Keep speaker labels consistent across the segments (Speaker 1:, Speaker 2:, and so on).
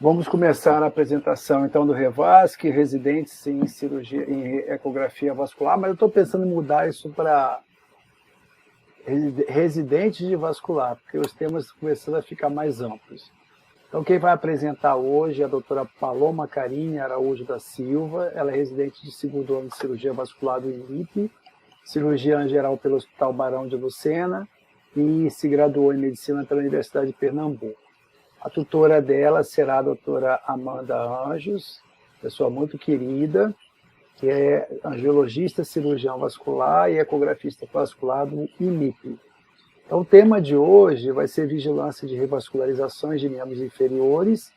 Speaker 1: Vamos começar a apresentação, então, do Revasc, residentes em cirurgia, em ecografia vascular, mas eu estou pensando em mudar isso para residentes de vascular, porque os temas estão começando a ficar mais amplos. Então, quem vai apresentar hoje é a doutora Paloma Carine Araújo da Silva. Ela é residente de segundo ano de cirurgia vascular do INIP, cirurgiã geral pelo Hospital Barão de Lucena e se graduou em medicina pela Universidade de Pernambuco. A tutora dela será a doutora Amanda Anjos, pessoa muito querida, que é angiologista, cirurgião vascular e ecografista vascular do INIP. Então, o tema de hoje vai ser vigilância de revascularizações de membros inferiores,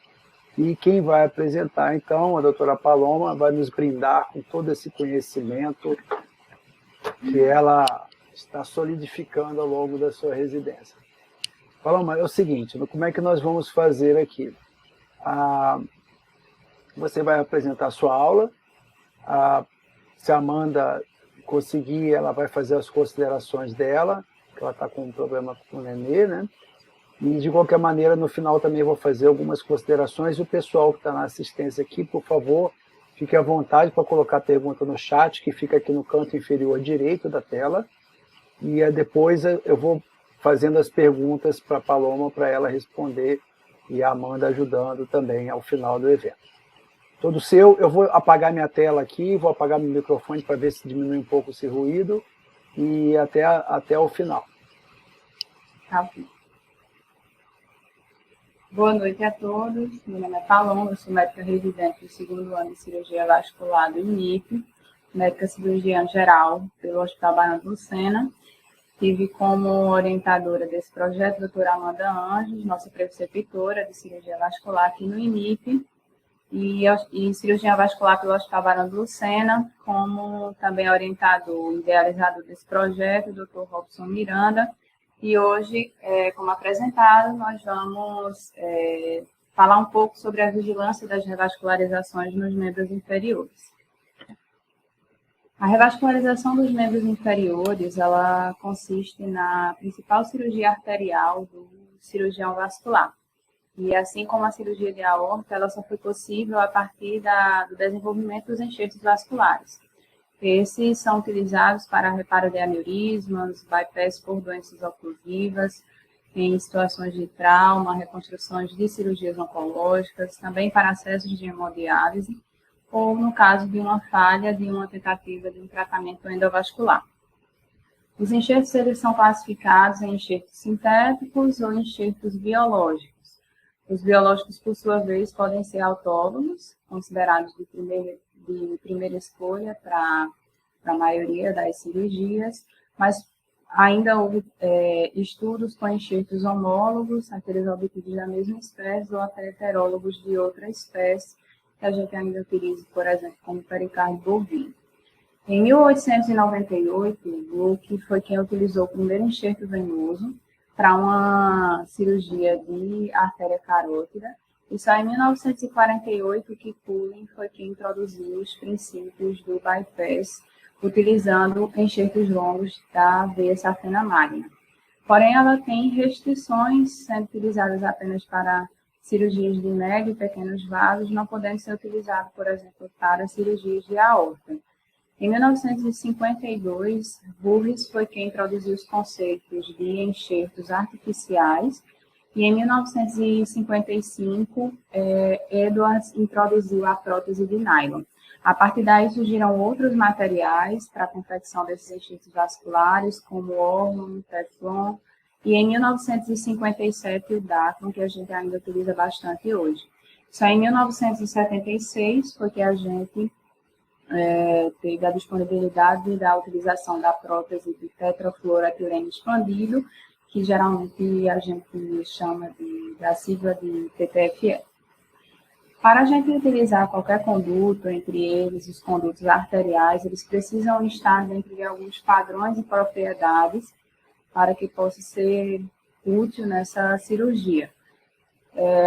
Speaker 1: e quem vai apresentar, então, a doutora Paloma, vai nos brindar com todo esse conhecimento que ela está solidificando ao longo da sua residência. Paloma, é o seguinte, como é que nós vamos fazer aqui? Você vai apresentar a sua aula, se a Amanda conseguir, ela vai fazer as considerações dela, que ela está com um problema com o nenê, né? E, de qualquer maneira, no final também vou fazer algumas considerações, e o pessoal que está na assistência aqui, por favor, fique à vontade para colocar pergunta no chat, que fica aqui no canto inferior direito da tela, e depois eu vou fazendo as perguntas para a Paloma, para ela responder, e a Amanda ajudando também ao final do evento. Todo seu, eu vou apagar minha tela aqui, vou apagar meu microfone para ver se diminui um pouco esse ruído, e até o final.
Speaker 2: Tá. Boa noite a todos, meu nome é Paloma, eu sou médica residente do segundo ano de cirurgia vascular do INIP, médica cirurgiã geral pelo Hospital Barão de Lucena. Tive como orientadora desse projeto a doutora Amanda Anjos, nossa preceptora de cirurgia vascular aqui no INIP, e cirurgia vascular pelo Hospital Barão de Lucena, como também orientador e idealizador desse projeto, o Dr. Robson Miranda. E hoje, como apresentado, nós vamos falar um pouco sobre a vigilância das revascularizações nos membros inferiores. A revascularização dos membros inferiores, ela consiste na principal cirurgia arterial do cirurgião vascular. E assim como a cirurgia de aorta, ela só foi possível a partir do desenvolvimento dos enxertos vasculares. Esses são utilizados para reparo de aneurismas, bypass por doenças oclusivas, em situações de trauma, reconstruções de cirurgias oncológicas, também para acessos de hemodiálise, ou no caso de uma falha de uma tentativa de um tratamento endovascular. Os enxertos eles são classificados em enxertos sintéticos ou enxertos biológicos. Os biológicos, por sua vez, podem ser autólogos, considerados de primeira escolha para a maioria das cirurgias, mas ainda houve estudos com enxertos homólogos, aqueles obtidos da mesma espécie, ou até heterólogos de outra espécie, que a gente ainda utiliza, por exemplo, como pericárdio bovino. Em 1898, Luke foi quem utilizou o primeiro enxerto venoso para uma cirurgia de artéria carótida, e só em 1948 que Cullen foi quem introduziu os princípios do bypass, utilizando enxertos longos da veia safena magna. Porém, ela tem restrições, sendo utilizadas apenas para cirurgias de médio e pequenos vasos, não podendo ser utilizado, por exemplo, para cirurgias de aorta. Em 1952, Burris foi quem introduziu os conceitos de enxertos artificiais, e em 1955, Edwards introduziu a prótese de nylon. A partir daí surgiram outros materiais para a confecção desses enxertos vasculares, como o Orlon, o Teflon, e em 1957 o Dacron, que a gente ainda utiliza bastante hoje. Só em 1976 foi que a gente teve a disponibilidade da utilização da prótese de tetrafluoroetileno expandido, que geralmente a gente chama da sigla de TTFE. Para a gente utilizar qualquer conduto, entre eles os condutos arteriais, eles precisam estar dentro de alguns padrões e propriedades para que possa ser útil nessa cirurgia.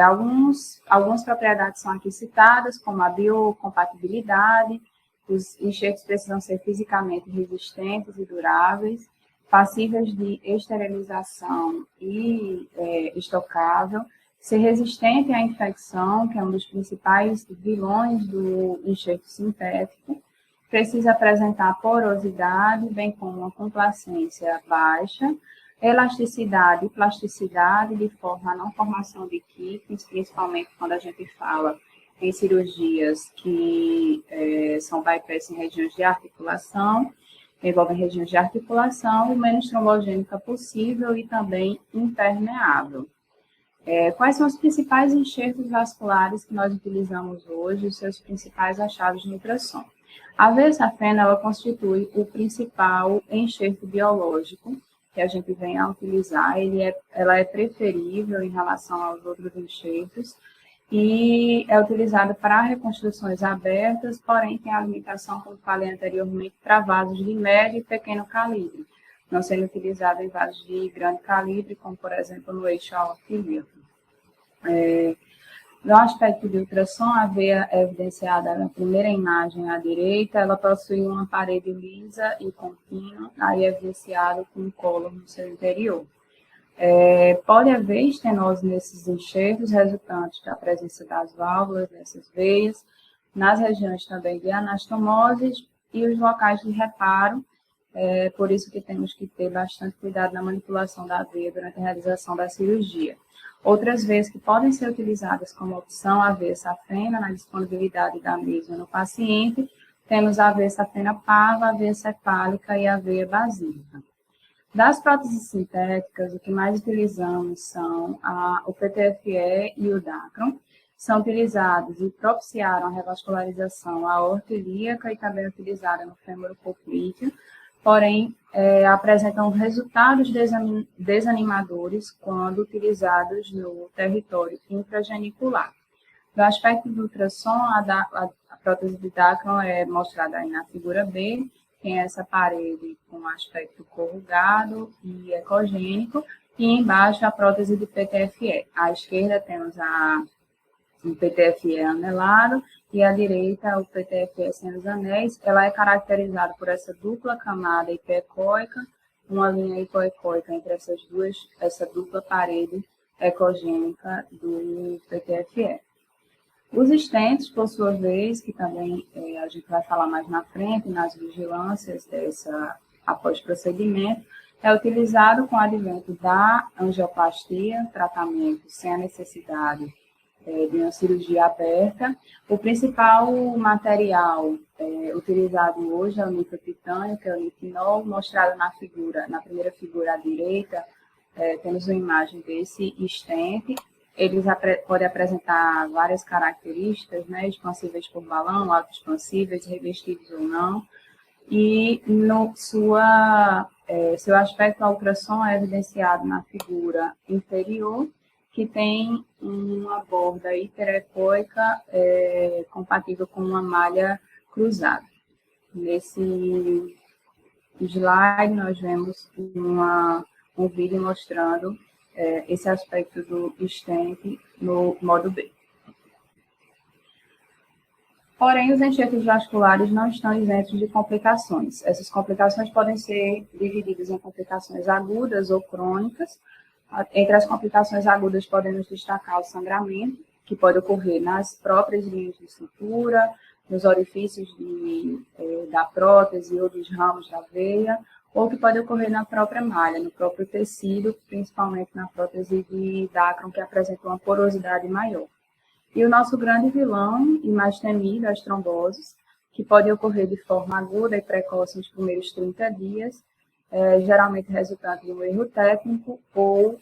Speaker 2: Algumas propriedades são aqui citadas, como a biocompatibilidade, os enxertos precisam ser fisicamente resistentes e duráveis, passíveis de esterilização e estocável, ser resistente à infecção, que é um dos principais vilões do enxerto sintético, precisa apresentar porosidade, bem como uma complacência baixa, elasticidade e plasticidade, de forma a não formação de quíquenes, principalmente quando a gente fala em cirurgias que são bypass em regiões de articulação, envolvem regiões de articulação, o menos trombogênica possível e também impermeável. Quais são os principais enxertos vasculares que nós utilizamos hoje, os seus principais achados de ultrassom? A veia safena, ela constitui o principal enxerto biológico que a gente vem a utilizar, ela é preferível em relação aos outros enxertos e é utilizada para reconstruções abertas, porém tem a limitação, como falei anteriormente, para vasos de médio e pequeno calibre, não sendo utilizada em vasos de grande calibre, como por exemplo no eixo aorto-ilíaco. No aspecto de ultrassom, a veia é evidenciada na primeira imagem à direita, ela possui uma parede lisa e contínua, aí é evidenciado com um colo no seu interior. Pode haver estenose nesses enxertos, resultantes da presença das válvulas dessas veias, nas regiões também de anastomoses e os locais de reparo, por isso que temos que ter bastante cuidado na manipulação da veia durante a realização da cirurgia. Outras veias que podem ser utilizadas como opção, a veia safena, na disponibilidade da mesma no paciente, temos a veia safena parva, a veia cefálica e a veia basílica. Das próteses sintéticas, o que mais utilizamos são o PTFE e o Dacron. São utilizados e propiciaram a revascularização aorto-ilíaca e também utilizada no fêmur poplíteo, porém, apresentam resultados desanimadores quando utilizados no território intragenicular. No aspecto do ultrassom, a prótese de Dacron é mostrada aí na figura B, tem essa parede com aspecto corrugado e ecogênico, e embaixo a prótese de PTFE. À esquerda temos o PTFE anelado e à direita o PTFE sem os anéis. Ela é caracterizada por essa dupla camada hipoecóica, uma linha hipoecóica entre essa dupla parede ecogênica do PTFE. Os stents, por sua vez, que também a gente vai falar mais na frente, nas vigilâncias após procedimento, é utilizado com o advento da angioplastia, tratamento sem a necessidade de uma cirurgia aberta. O principal material utilizado hoje é o nitrotitânio, que é o nitinol, mostrado na primeira figura à direita, temos uma imagem desse stent. Eles podem apresentar várias características, né, expansíveis por balão, autoexpansíveis, revestidos ou não, e seu aspecto ultrassom é evidenciado na figura inferior, que tem uma borda hiperecóica compatível com uma malha cruzada. Nesse slide, nós vemos um vídeo mostrando esse aspecto do stent no modo B. Porém, os enxertos vasculares não estão isentos de complicações. Essas complicações podem ser divididas em complicações agudas ou crônicas. Entre as complicações agudas podemos destacar o sangramento, que pode ocorrer nas próprias linhas de sutura, nos orifícios da prótese ou dos ramos da veia, ou que pode ocorrer na própria malha, no próprio tecido, principalmente na prótese de Dacron, que apresenta uma porosidade maior. E o nosso grande vilão e mais temido, as tromboses, que podem ocorrer de forma aguda e precoce nos primeiros 30 dias, geralmente resultante de um erro técnico ou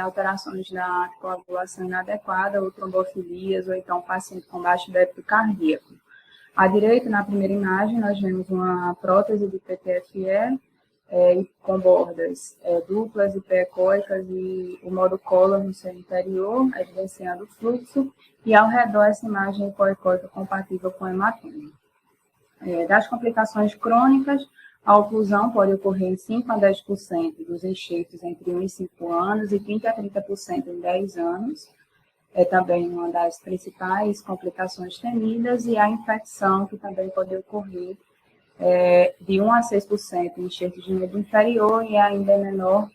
Speaker 2: alterações na coagulação inadequada, ou trombofilias, ou então paciente com baixo débito cardíaco. À direita, na primeira imagem, nós vemos uma prótese de PTFE, com bordas duplas e hipoecóicas e o modo collar no seu interior, evidenciando o fluxo, e ao redor essa imagem hipoecóica compatível com hematoma. Das complicações crônicas, a oclusão pode ocorrer em 5 a 10% dos enxertos entre 1 e 5 anos e 20 a 30% em 10 anos. É também uma das principais complicações temidas, e a infecção, que também pode ocorrer de 1 a 6% em enxertos de membro inferior e ainda é menor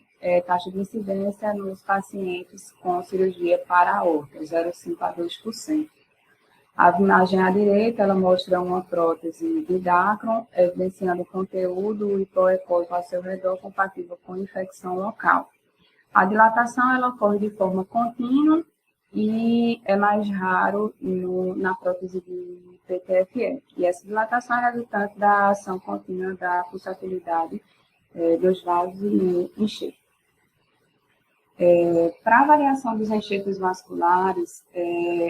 Speaker 2: taxa de incidência nos pacientes com cirurgia para a aorta, 0,5% a 2%. A imagem à direita, ela mostra uma prótese de Dacron, evidenciando conteúdo hipoecóico ao seu redor compatível com infecção local. A dilatação, ela ocorre de forma contínua e é mais raro na prótese de PTFE. E essa dilatação é resultante da ação contínua da pulsatilidade dos vasos e enxerto. Para a avaliação dos enxertos vasculares,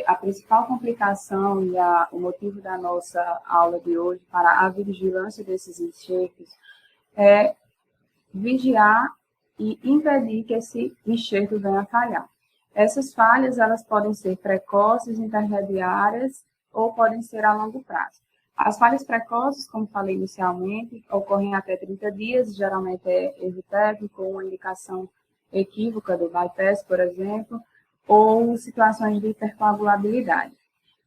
Speaker 2: a principal complicação e o motivo da nossa aula de hoje para a vigilância desses enxertos é vigiar e impedir que esse enxerto venha a falhar. Essas falhas, elas podem ser precoces, intermediárias ou podem ser a longo prazo. As falhas precoces, como falei inicialmente, ocorrem até 30 dias, geralmente é erro técnico ou uma indicação equívoca do bypass, por exemplo, ou situações de hipercoagulabilidade.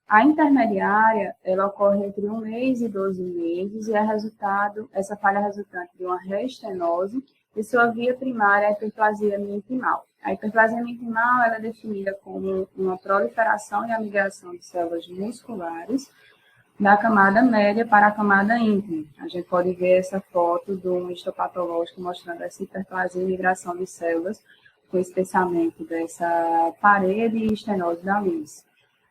Speaker 2: A intermediária, ela ocorre entre 1 mês e 12 meses e essa falha é resultante de uma reestenose e sua via primária é a hiperplasia mesenquimal. A hiperplasia mesenquimal ela é definida como uma proliferação e a migração de células musculares da camada média para a camada íntima. A gente pode ver essa foto do histopatológico mostrando essa hiperplasia e migração de células com espessamento dessa parede e estenose da luz.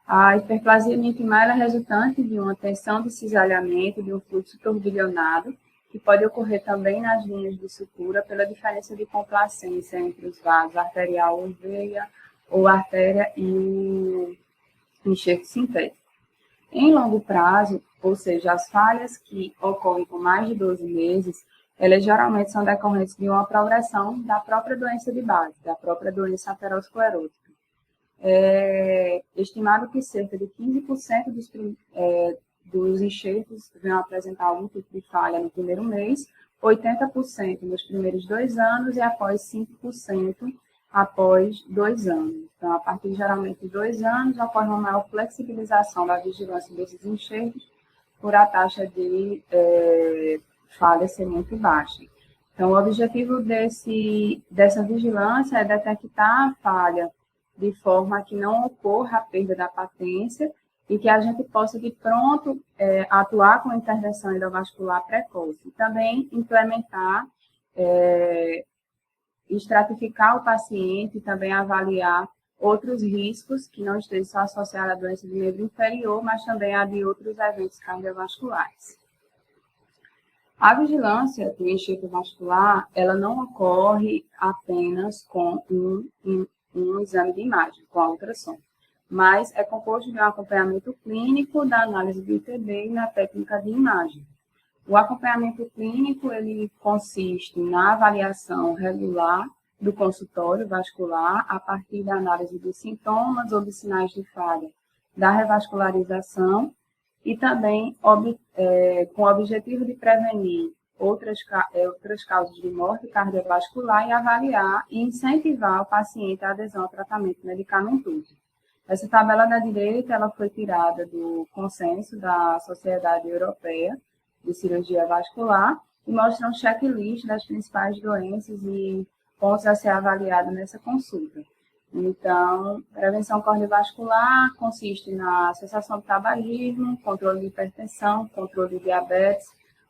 Speaker 2: A hiperplasia mesenquimal é resultante de uma tensão de cisalhamento, de um fluxo turbilhonado, que pode ocorrer também nas linhas de sutura pela diferença de complacência entre os vasos arterial ou veia, ou artéria e o enxerto sintético. Em longo prazo, ou seja, as falhas que ocorrem com mais de 12 meses, elas geralmente são decorrentes de uma progressão da própria doença de base, da própria doença aterosclerótica. É estimado que cerca de 15% dos enxertos vão apresentar algum tipo de falha no primeiro mês, 80% nos primeiros 2 anos e após 5% após 2 anos. Então, a partir geralmente de 2 anos, ocorre uma maior flexibilização da vigilância desses enxertos por a taxa de falha ser muito baixa. Então, o objetivo dessa vigilância é detectar a falha de forma que não ocorra a perda da patência e que a gente possa, de pronto, atuar com intervenção endovascular precoce. E também implementar, estratificar o paciente e também avaliar outros riscos que não estejam só associados à doença do membro inferior, mas também a de outros eventos cardiovasculares. A vigilância do enxerto vascular, ela não ocorre apenas com um exame de imagem, com a ultrassom, mas é composto de um acompanhamento clínico da análise do ITB e na técnica de imagem. O acompanhamento clínico, ele consiste na avaliação regular do consultório vascular a partir da análise dos sintomas ou dos sinais de falha da revascularização e também com o objetivo de prevenir outras causas de morte cardiovascular e avaliar e incentivar o paciente à adesão ao tratamento medicamentoso. Essa tabela da direita ela foi tirada do consenso da Sociedade Europeia de Cirurgia Vascular e mostra um checklist das principais doenças e pontos a ser avaliados nessa consulta. Então, prevenção cardiovascular consiste na cessação do tabagismo, controle de hipertensão, controle de diabetes,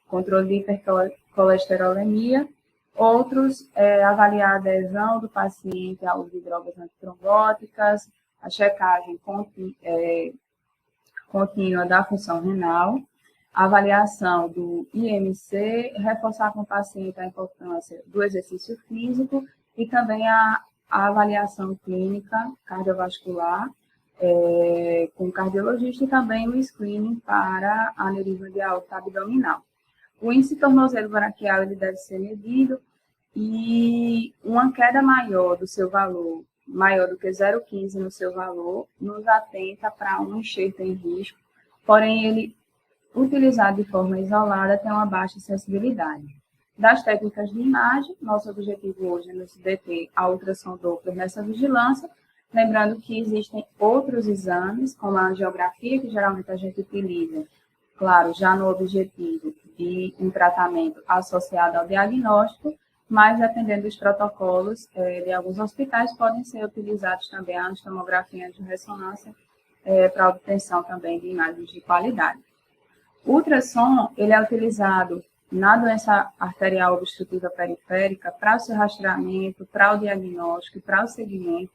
Speaker 2: controle de hipercolesterolemia. Outros, avaliar a adesão do paciente ao uso de drogas antitrombóticas, a checagem contínua da função renal, a avaliação do IMC, reforçar com o paciente a importância do exercício físico e também a avaliação clínica cardiovascular com o cardiologista e também o screening para aneurisma de aorta abdominal. O índice tornozelo braquial ele deve ser medido e uma queda maior do seu valor, maior do que 0,15 no seu valor, nos atenta para um enxerto em risco, porém ele, utilizado de forma isolada, tem uma baixa sensibilidade. Das técnicas de imagem, nosso objetivo hoje é nos deter a ultrassom Doppler nessa vigilância, lembrando que existem outros exames, como a angiografia, que geralmente a gente utiliza, claro, já no objetivo de um tratamento associado ao diagnóstico, mas dependendo dos protocolos de alguns hospitais, podem ser utilizados também a tomografia de ressonância para obtenção também de imagens de qualidade. O ultrassom, ele é utilizado na doença arterial obstrutiva periférica para o seu rastreamento, para o diagnóstico, para o segmento,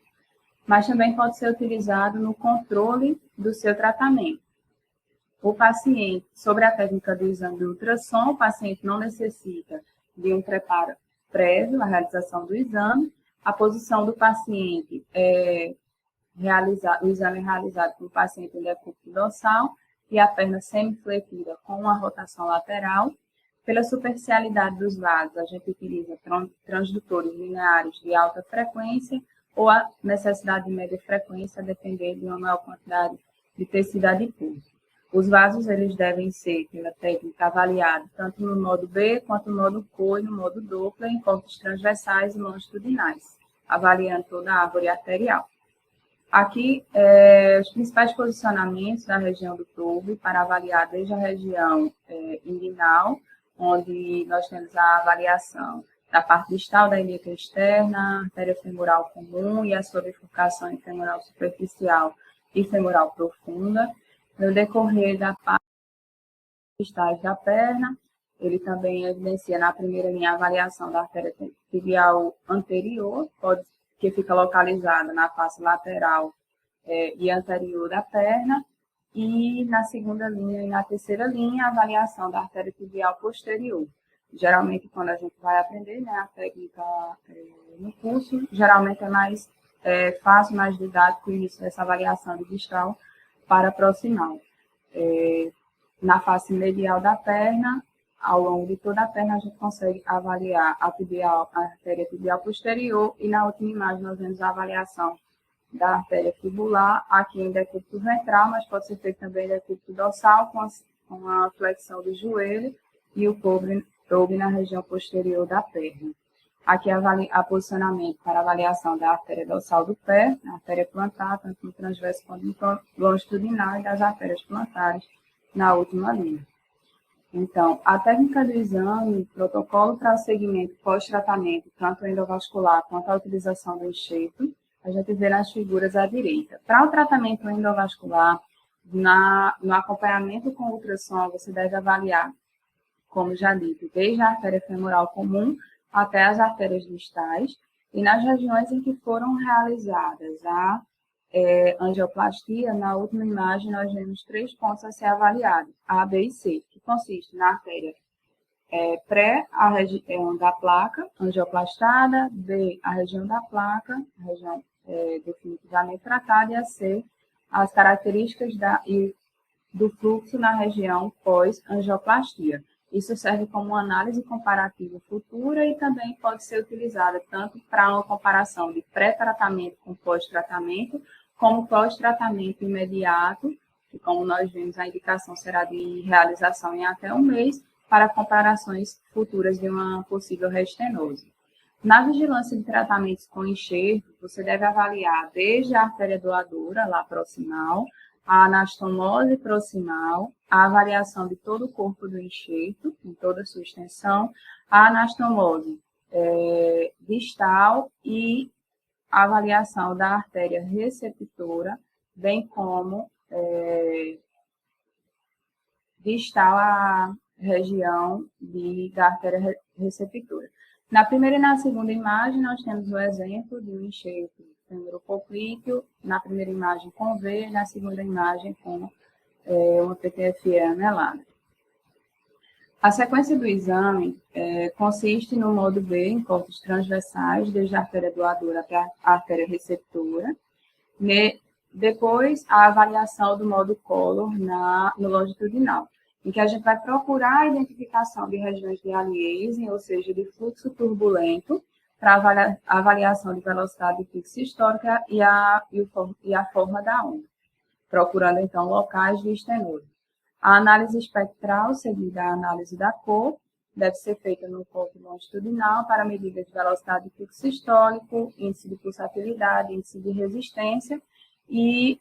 Speaker 2: mas também pode ser utilizado no controle do seu tratamento. O paciente, sobre a técnica do exame do ultrassom, o paciente não necessita de um preparo prévio à realização do exame. A posição do paciente o exame é realizado com o paciente em decúbito dorsal e a perna semifletida com uma rotação lateral. Pela superficialidade dos vasos, a gente utiliza transdutores lineares de alta frequência ou a necessidade de média frequência, a depender de uma maior quantidade de tecido adiposo. Os vasos, eles devem ser, pela técnica, avaliados tanto no modo B, quanto no modo COE, no modo Doppler, em cortes transversais e longitudinais, avaliando toda a árvore arterial. Aqui, os principais posicionamentos da região do tubo, para avaliar desde a região inguinal, onde nós temos a avaliação da parte distal da ilíaca externa, artéria femoral comum e a sua bifurcação em femoral superficial e femoral profunda. No decorrer da parte distais da perna, ele também evidencia na primeira linha a avaliação da artéria tibial anterior, que fica localizada na face lateral e anterior da perna, e na segunda linha e na terceira linha a avaliação da artéria tibial posterior. Geralmente, quando a gente vai aprender, né, a técnica no curso, geralmente é mais fácil, mais didático o início dessa avaliação de distal para proximal. Na face medial da perna, ao longo de toda a perna, a gente consegue avaliar a artéria tibial posterior, e na última imagem nós vemos a avaliação da artéria fibular, aqui em decúbito ventral, mas pode ser feito também em decúbito dorsal, com a flexão do joelho e o cobre na região posterior da perna. Aqui a posicionamento para avaliação da artéria dorsal do pé, a artéria plantar, tanto no transverso quanto no longitudinal, e das artérias plantares na última linha. Então, a técnica do exame, protocolo para o segmento pós-tratamento, tanto endovascular quanto a utilização do enxerto, a gente vê nas figuras à direita. Para o tratamento endovascular, no acompanhamento com ultrassom, você deve avaliar, como já dito, desde a artéria femoral comum até as artérias distais, e nas regiões em que foram realizadas a angioplastia, na última imagem nós vemos 3 pontos a ser avaliados, A, B e C, que consiste na artéria pré, a região da placa angioplastada, B, a região da placa, a região definitivamente tratada, e a C, as características do fluxo na região pós-angioplastia. Isso serve como uma análise comparativa futura e também pode ser utilizada tanto para uma comparação de pré-tratamento com pós-tratamento, como pós-tratamento imediato, que, como nós vimos, a indicação será de realização em até 1 mês, para comparações futuras de uma possível restenose. Na vigilância de tratamentos com enxerto, você deve avaliar desde a artéria doadora, lá proximal, a anastomose proximal, a avaliação de todo o corpo do enxerto, em toda a sua extensão, a anastomose distal e a avaliação da artéria receptora, bem como distal a região da artéria receptora. Na primeira e na segunda imagem, nós temos o exemplo de um enxerto femoropoclíqueo, na primeira imagem com V, na segunda imagem com uma PTFE anelada. A sequência do exame consiste no modo B, em cortes transversais, desde a artéria doadora até a artéria receptora. Depois, a avaliação do modo Collor no longitudinal, em que a gente vai procurar a identificação de regiões de aliasing, ou seja, de fluxo turbulento, para a avaliação de velocidade fixa histórica e a forma da onda, procurando, então, locais de estenose. A análise espectral, seguida a análise da cor, deve ser feita no corte longitudinal para medida de velocidade de fluxo histórico, índice de pulsatilidade, índice de resistência, e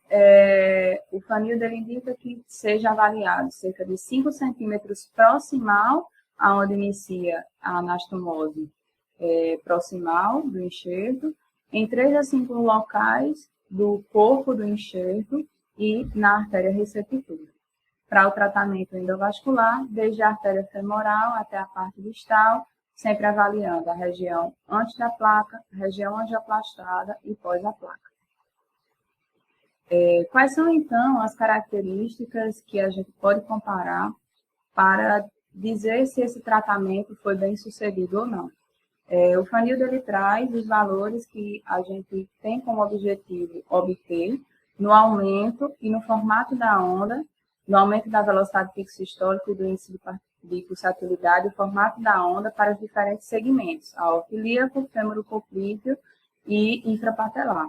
Speaker 2: o funil dele indica que seja avaliado cerca de 5 centímetros proximal aonde inicia a anastomose proximal do enxerto, em 3 a 5 locais do corpo do enxerto e na artéria receptora. Para o tratamento endovascular, desde a artéria femoral até a parte distal, sempre avaliando a região antes da placa, a região angioplastada e pós a placa. Quais são, então, as características que a gente pode comparar para dizer se esse tratamento foi bem sucedido ou não? O funil ele traz os valores que a gente tem como objetivo obter no aumento e no formato da onda, no aumento da velocidade pico sistólica e do índice de pulsatilidade, o formato da onda para os diferentes segmentos, aorto ilíaco, fêmur poplíteo e infrapatelar.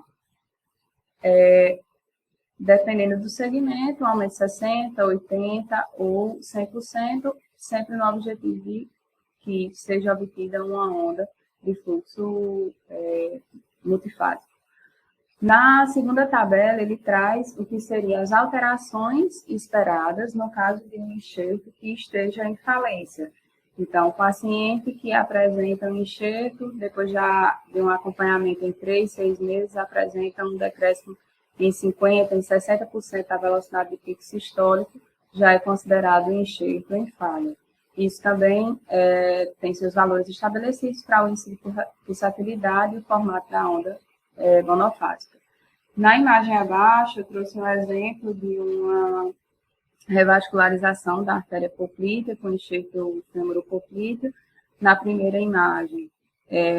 Speaker 2: Dependendo do segmento, um aumento de 60%, 80% ou 100%, sempre no objetivo de que seja obtida uma onda de fluxo multifásico. Na segunda tabela, ele traz o que seriam as alterações esperadas no caso de um enxerto que esteja em falência. Então, o paciente que apresenta um enxerto, depois já de um acompanhamento em 3, 6 meses, apresenta um decréscimo em 50%, em 60% da velocidade de pico sistólico, já é considerado um enxerto em falha. Isso também tem seus valores estabelecidos para o índice de pulsatilidade e o formato da onda monofásica. Na imagem abaixo, eu trouxe um exemplo de uma revascularização da artéria poplítea com enxerto femoropoplíteo. Na primeira imagem,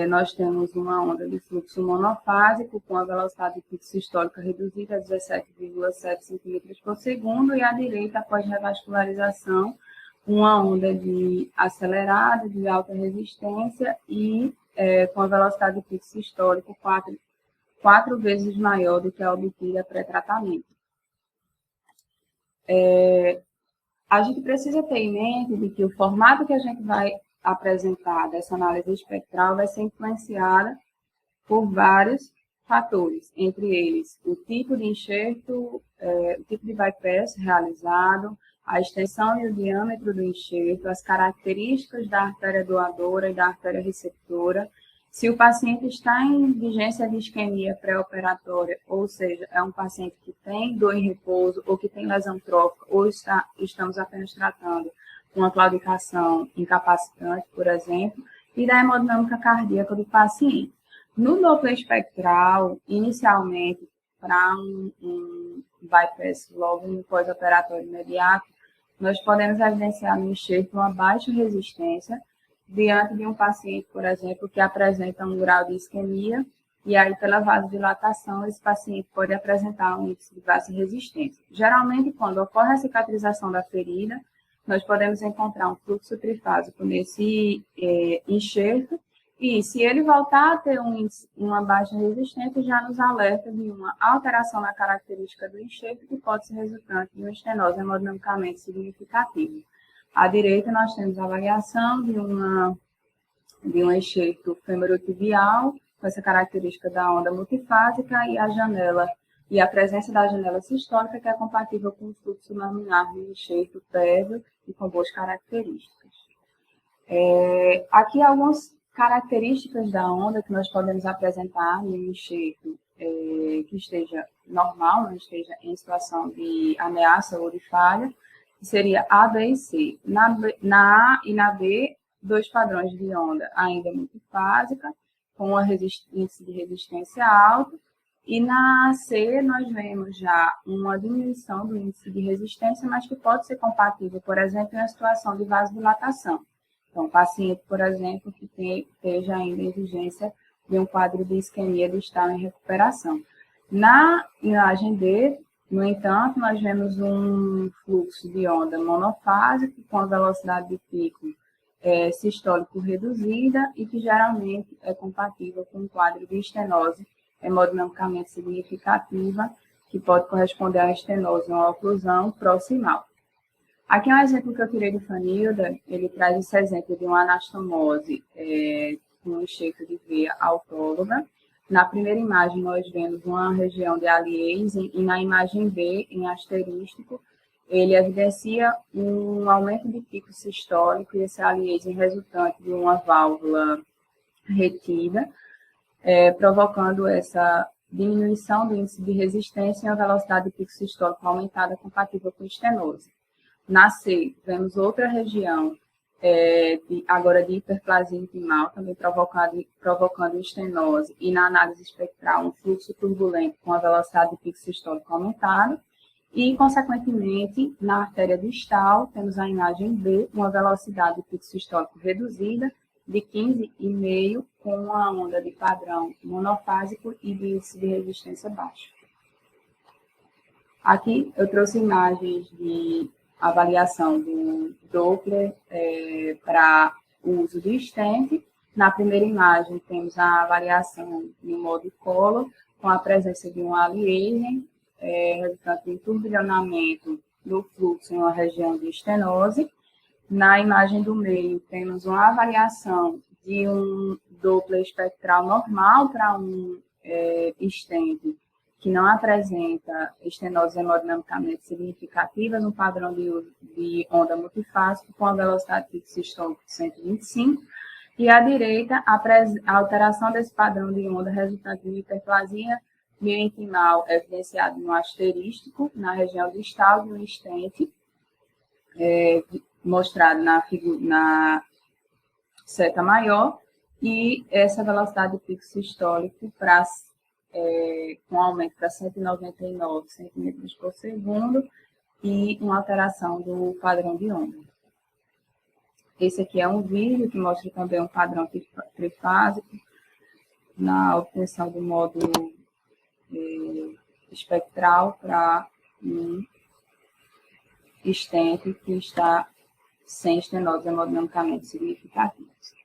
Speaker 2: nós temos uma onda de fluxo monofásico com a velocidade de pico sistólica reduzida a 17,7 cm por segundo e à direita, após revascularização, uma onda de acelerada, de alta resistência e com a velocidade de pico sistólico 4 vezes maior do que a obtida pré-tratamento. A gente precisa ter em mente de que o formato que a gente vai apresentar dessa análise espectral vai ser influenciada por vários fatores, entre eles o tipo de enxerto, o tipo de bypass realizado, a extensão e o diâmetro do enxerto, as características da artéria doadora e da artéria receptora, se o paciente está em vigência de isquemia pré-operatória, ou seja, é um paciente que tem dor em repouso ou que tem lesão trófica, ou estamos apenas tratando uma claudicação incapacitante, por exemplo, e da hemodinâmica cardíaca do paciente. No Doppler espectral, inicialmente, para um bypass logo no pós-operatório imediato, nós podemos evidenciar no enxerto uma baixa resistência diante de um paciente, por exemplo, que apresenta um grau de isquemia, e aí, pela vasodilatação, esse paciente pode apresentar um índice de vasoresistência. Geralmente, quando ocorre a cicatrização da ferida, nós podemos encontrar um fluxo trifásico nesse enxerto, e se ele voltar a ter uma baixa resistência, já nos alerta de uma alteração na característica do enxerto, que pode ser resultante de uma estenose hemodinamicamente significativa. À direita, nós temos a avaliação de um enxerto femorotibial, com essa característica da onda multifásica, e a janela, e a presença da janela sistólica, que é compatível com o fluxo laminar do enxerto prévio e com boas características. Aqui algumas características da onda que nós podemos apresentar no enxerto que esteja normal, não esteja em situação de ameaça ou de falha, que seria A, B e C. Na A e na B, 2 padrões de onda ainda multifásica, com um índice de resistência alto, e na C nós vemos já uma diminuição do índice de resistência, mas que pode ser compatível, por exemplo, em uma situação de vasodilatação. Então, um paciente, por exemplo, que esteja ainda em vigência de um quadro de isquemia distal em recuperação. Na imagem D, no entanto, nós vemos um fluxo de onda monofásico com a velocidade de pico sistólico reduzida e que geralmente é compatível com um quadro de estenose hemodinamicamente significativa, que pode corresponder à estenose ou à oclusão proximal. Aqui é um exemplo que eu tirei do Fanilda, ele traz esse exemplo de uma anastomose com um enxerto de veia autóloga. Na primeira imagem, nós vemos uma região de aliase, e na imagem B, em asterístico, ele evidencia um aumento de pico sistólico, e esse aliase resultante de uma válvula retida, provocando essa diminuição do índice de resistência e uma velocidade de pico sistólico aumentada compatível com estenose. Na C, vemos outra região, agora de hiperplasia intimal, também provocando estenose, e na análise espectral um fluxo turbulento com a velocidade de pico sistólico aumentada, e, consequentemente, na artéria distal, temos a imagem B, uma velocidade de pico sistólico reduzida, de 15,5, com uma onda de padrão monofásico e de índice de resistência baixo. Aqui eu trouxe imagens de avaliação do Doppler para o uso do stent. Na primeira imagem, temos a avaliação no modo Color, com a presença de um aliasing, resultante de um turbilhonamento do fluxo em uma região de estenose. Na imagem do meio, temos uma avaliação de um Doppler espectral normal para um stent que não apresenta estenose hemodinamicamente significativa no padrão de onda multifásico com a velocidade de pico sistólico de 125. E à direita, a alteração desse padrão de onda resultante de hiperplasia miointimal evidenciado no asterístico, na região distal de um stent, mostrado na seta maior, e essa velocidade de pico sistólico com aumento para 199 centímetros por segundo e uma alteração do padrão de onda. Esse aqui é um vídeo que mostra também um padrão trifásico na obtenção do módulo espectral para um stent que está sem estenose hemodinamicamente significativas.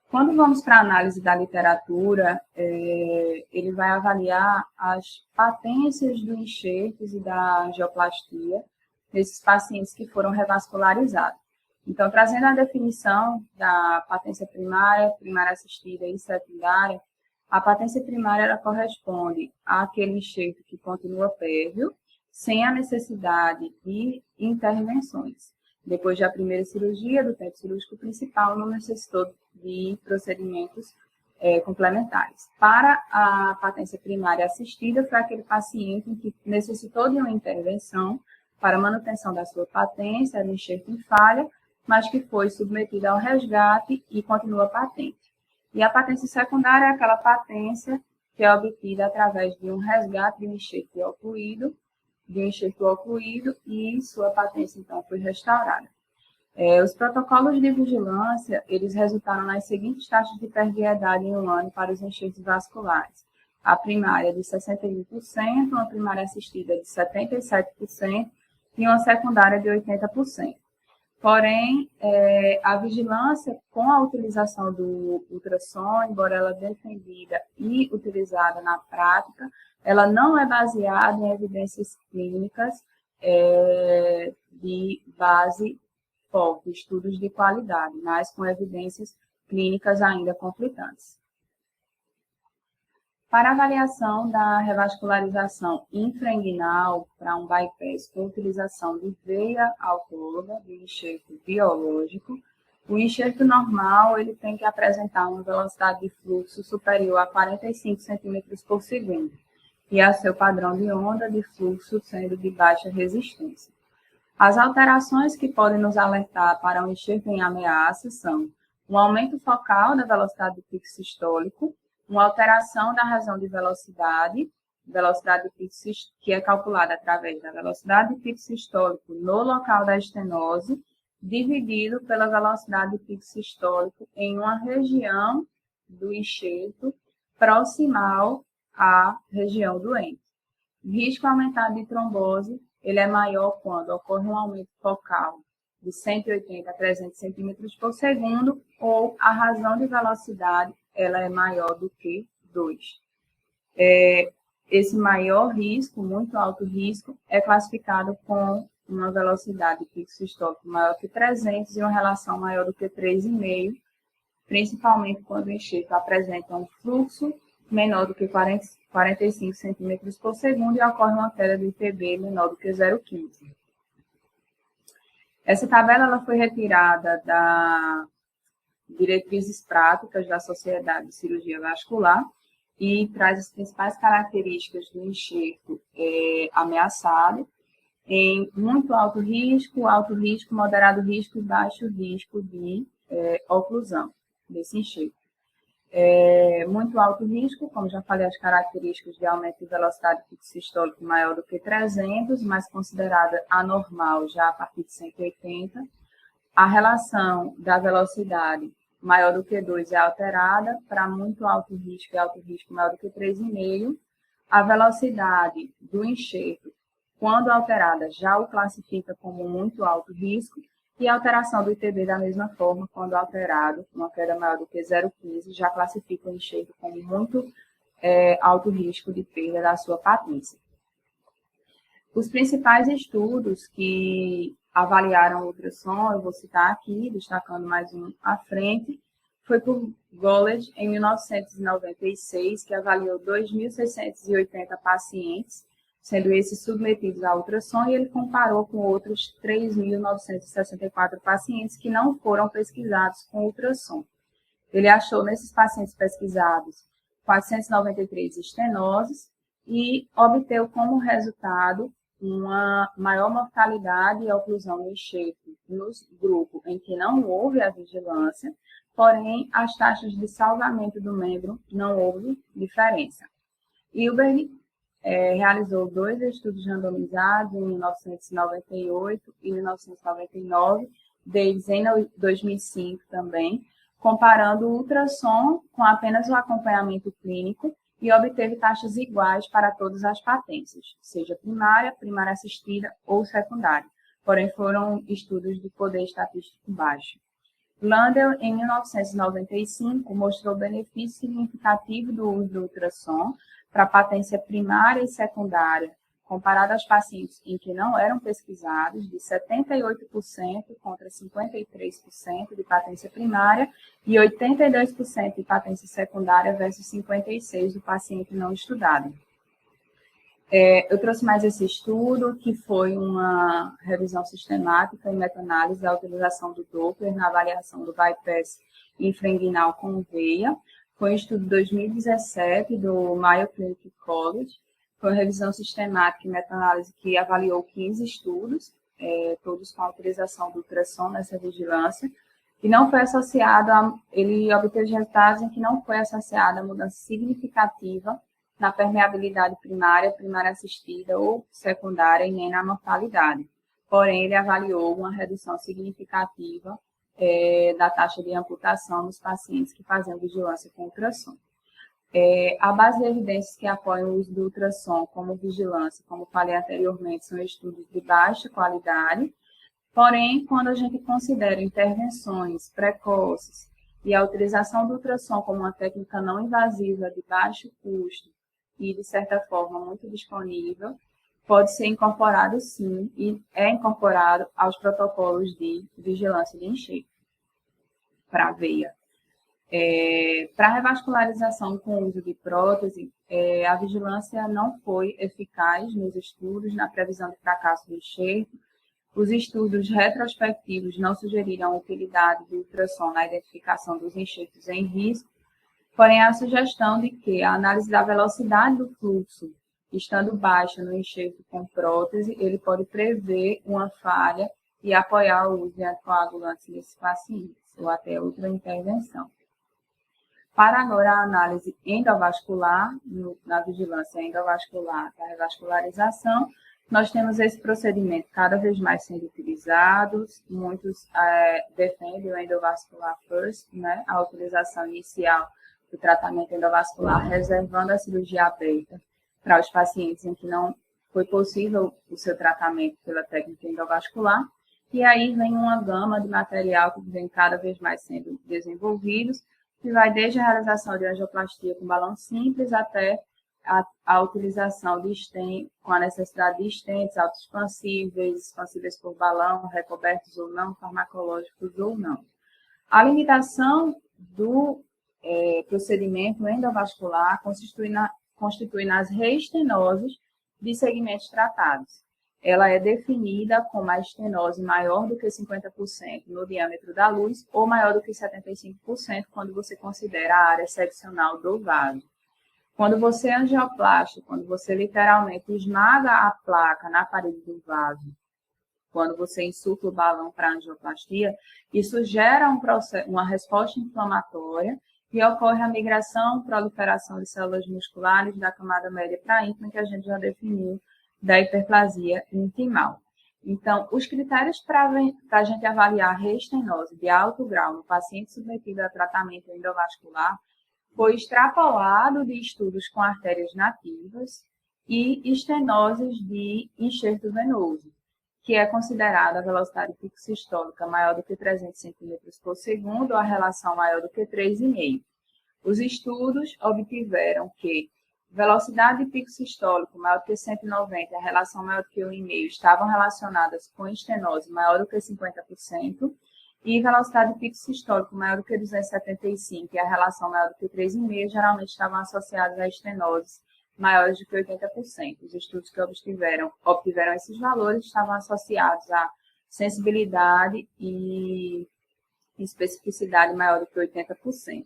Speaker 2: Quando vamos para a análise da literatura, ele vai avaliar as patências do enxertos e da angioplastia desses pacientes que foram revascularizados. Então, trazendo a definição da patência primária, primária assistida e secundária, a patência primária ela corresponde àquele enxerto que continua pérvio, sem a necessidade de intervenções. Depois da primeira cirurgia, do tempo cirúrgico principal, não necessitou de procedimentos complementares. Para a patência primária assistida, foi aquele paciente que necessitou de uma intervenção para manutenção da sua patência, do enxerto em falha, mas que foi submetido ao resgate e continua patente. E a patência secundária é aquela patência que é obtida através de um resgate de um enxerto ocluído, e sua patência, então, foi restaurada. Os protocolos de vigilância, eles resultaram nas seguintes taxas de perviedade em um ano para os enxertos vasculares. A primária de 61%, uma primária assistida de 77% e uma secundária de 80%. Porém, a vigilância com a utilização do ultrassom, embora ela defendida e utilizada na prática, ela não é baseada em evidências clínicas de base forte, estudos de qualidade, mas com evidências clínicas ainda conflitantes. Para avaliação da revascularização infrainguinal para um bypass com utilização de veia autóloga, de enxerto biológico, o enxerto normal ele tem que apresentar uma velocidade de fluxo superior a 45 cm por segundo, e a seu padrão de onda de fluxo sendo de baixa resistência. As alterações que podem nos alertar para um enxerto em ameaça são um aumento focal da velocidade do pico sistólico, uma alteração da razão de velocidade de pico que é calculada através da velocidade de pico sistólico no local da estenose, dividido pela velocidade de pico sistólico em uma região do enxerto proximal à região doente. O risco aumentado de trombose ele é maior quando ocorre um aumento focal de 180 a 300 centímetros por segundo ou a razão de velocidade ela é maior do que 2. Esse maior risco, muito alto risco, é classificado com uma velocidade de pico sistólico maior que 300 e uma relação maior do que 3,5, principalmente quando o enxerto apresenta um fluxo menor do que 45 centímetros por segundo e ocorre uma queda do IPB menor do que 0,15. Essa tabela ela foi retirada diretrizes práticas da Sociedade de Cirurgia Vascular e traz as principais características do enxerto ameaçado em muito alto risco, moderado risco e baixo risco de oclusão desse enxerto. Muito alto risco, como já falei, as características de aumento de velocidade sistólica maior do que 300, mas considerada anormal já a partir de 180. A relação da velocidade maior do que 2 é alterada para muito alto risco e alto risco maior do que 3,5. A velocidade do enxerto, quando alterada, já o classifica como muito alto risco, e a alteração do ITB da mesma forma, quando alterado, uma queda maior do que 0,15, já classifica o enxerto como muito alto risco de perda da sua patência. Os principais estudos que avaliaram o ultrassom, eu vou citar aqui, destacando mais um à frente, foi por Golledge, em 1996, que avaliou 2.680 pacientes, sendo esses submetidos a ultrassom, e ele comparou com outros 3.964 pacientes que não foram pesquisados com ultrassom. Ele achou nesses pacientes pesquisados 493 estenoses e obteve como resultado uma maior mortalidade e oclusão no enxerto nos grupos em que não houve a vigilância, porém as taxas de salvamento do membro não houve diferença. Hilberg realizou 2 estudos randomizados em 1998 e 1999, Davis em 2005 também, comparando o ultrassom com apenas o acompanhamento clínico e obteve taxas iguais para todas as patências, seja primária, primária assistida ou secundária, porém foram estudos de poder estatístico baixo. Landel, em 1995, mostrou benefício significativo do uso do ultrassom para patência primária e secundária, comparado aos pacientes em que não eram pesquisados, de 78% contra 53% de patência primária e 82% de patência secundária versus 56% do paciente não estudado. Eu trouxe mais esse estudo, que foi uma revisão sistemática e meta-análise da utilização do Doppler na avaliação do bypass infrainguinal com veia. Foi um estudo de 2017 do Mayo Clinic College. Foi uma revisão sistemática e meta-análise que avaliou 15 estudos, todos com a utilização do ultrassom nessa vigilância, e não foi associado ele obteve resultados em que não foi associada a mudança significativa na permeabilidade primária, primária assistida ou secundária e nem na mortalidade. Porém, ele avaliou uma redução significativa da taxa de amputação nos pacientes que faziam vigilância com ultrassom. A base de evidências que apoiam o uso do ultrassom como vigilância, como falei anteriormente, são estudos de baixa qualidade, porém, quando a gente considera intervenções precoces e a utilização do ultrassom como uma técnica não invasiva de baixo custo e, de certa forma, muito disponível, pode ser incorporado, sim, e é incorporado aos protocolos de vigilância de enxerto para a veia. Para revascularização com uso de prótese, a vigilância não foi eficaz nos estudos na previsão de fracasso do enxerto. Os estudos retrospectivos não sugeriram a utilidade do ultrassom na identificação dos enxertos em risco, porém a sugestão de que a análise da velocidade do fluxo, estando baixa no enxerto com prótese, ele pode prever uma falha e apoiar o uso de anticoagulantes nesses pacientes, ou até outra intervenção. Para agora a análise endovascular, na vigilância endovascular da revascularização, nós temos esse procedimento cada vez mais sendo utilizado, muitos defendem o endovascular first, né, a utilização inicial do tratamento endovascular, reservando a cirurgia aberta para os pacientes em que não foi possível o seu tratamento pela técnica endovascular, e aí vem uma gama de material que vem cada vez mais sendo desenvolvidos, que vai desde a realização de angioplastia com balão simples até a utilização de stent, com a necessidade de stents autoexpansíveis, expansíveis por balão, recobertos ou não, farmacológicos ou não. A limitação do procedimento endovascular constitui nas reestenoses de segmentos tratados. ela é definida como a estenose maior do que 50% no diâmetro da luz ou maior do que 75% quando você considera a área seccional do vaso. Quando você angioplasta, quando você literalmente esmaga a placa na parede do vaso, quando você insufla o balão para angioplastia, isso gera uma resposta inflamatória e ocorre a migração, proliferação de células musculares da camada média para a íntima, que a gente já definiu, da hiperplasia intimal. Então, os critérios para a gente avaliar a reestenose de alto grau no paciente submetido a tratamento endovascular foi extrapolado de estudos com artérias nativas e estenoses de enxerto venoso, que é considerada a velocidade pico sistólica maior do que 300 cm por segundo, ou a relação maior do que 3,5. Os estudos obtiveram que velocidade de pico sistólico maior do que 190 e a relação maior do que 1,5 estavam relacionadas com estenose maior do que 50%, e velocidade de pico sistólico maior do que 275 e a relação maior do que 3,5 geralmente estavam associadas a estenoses maiores do que 80%. Os estudos que obtiveram esses valores estavam associados a sensibilidade e especificidade maior do que 80%.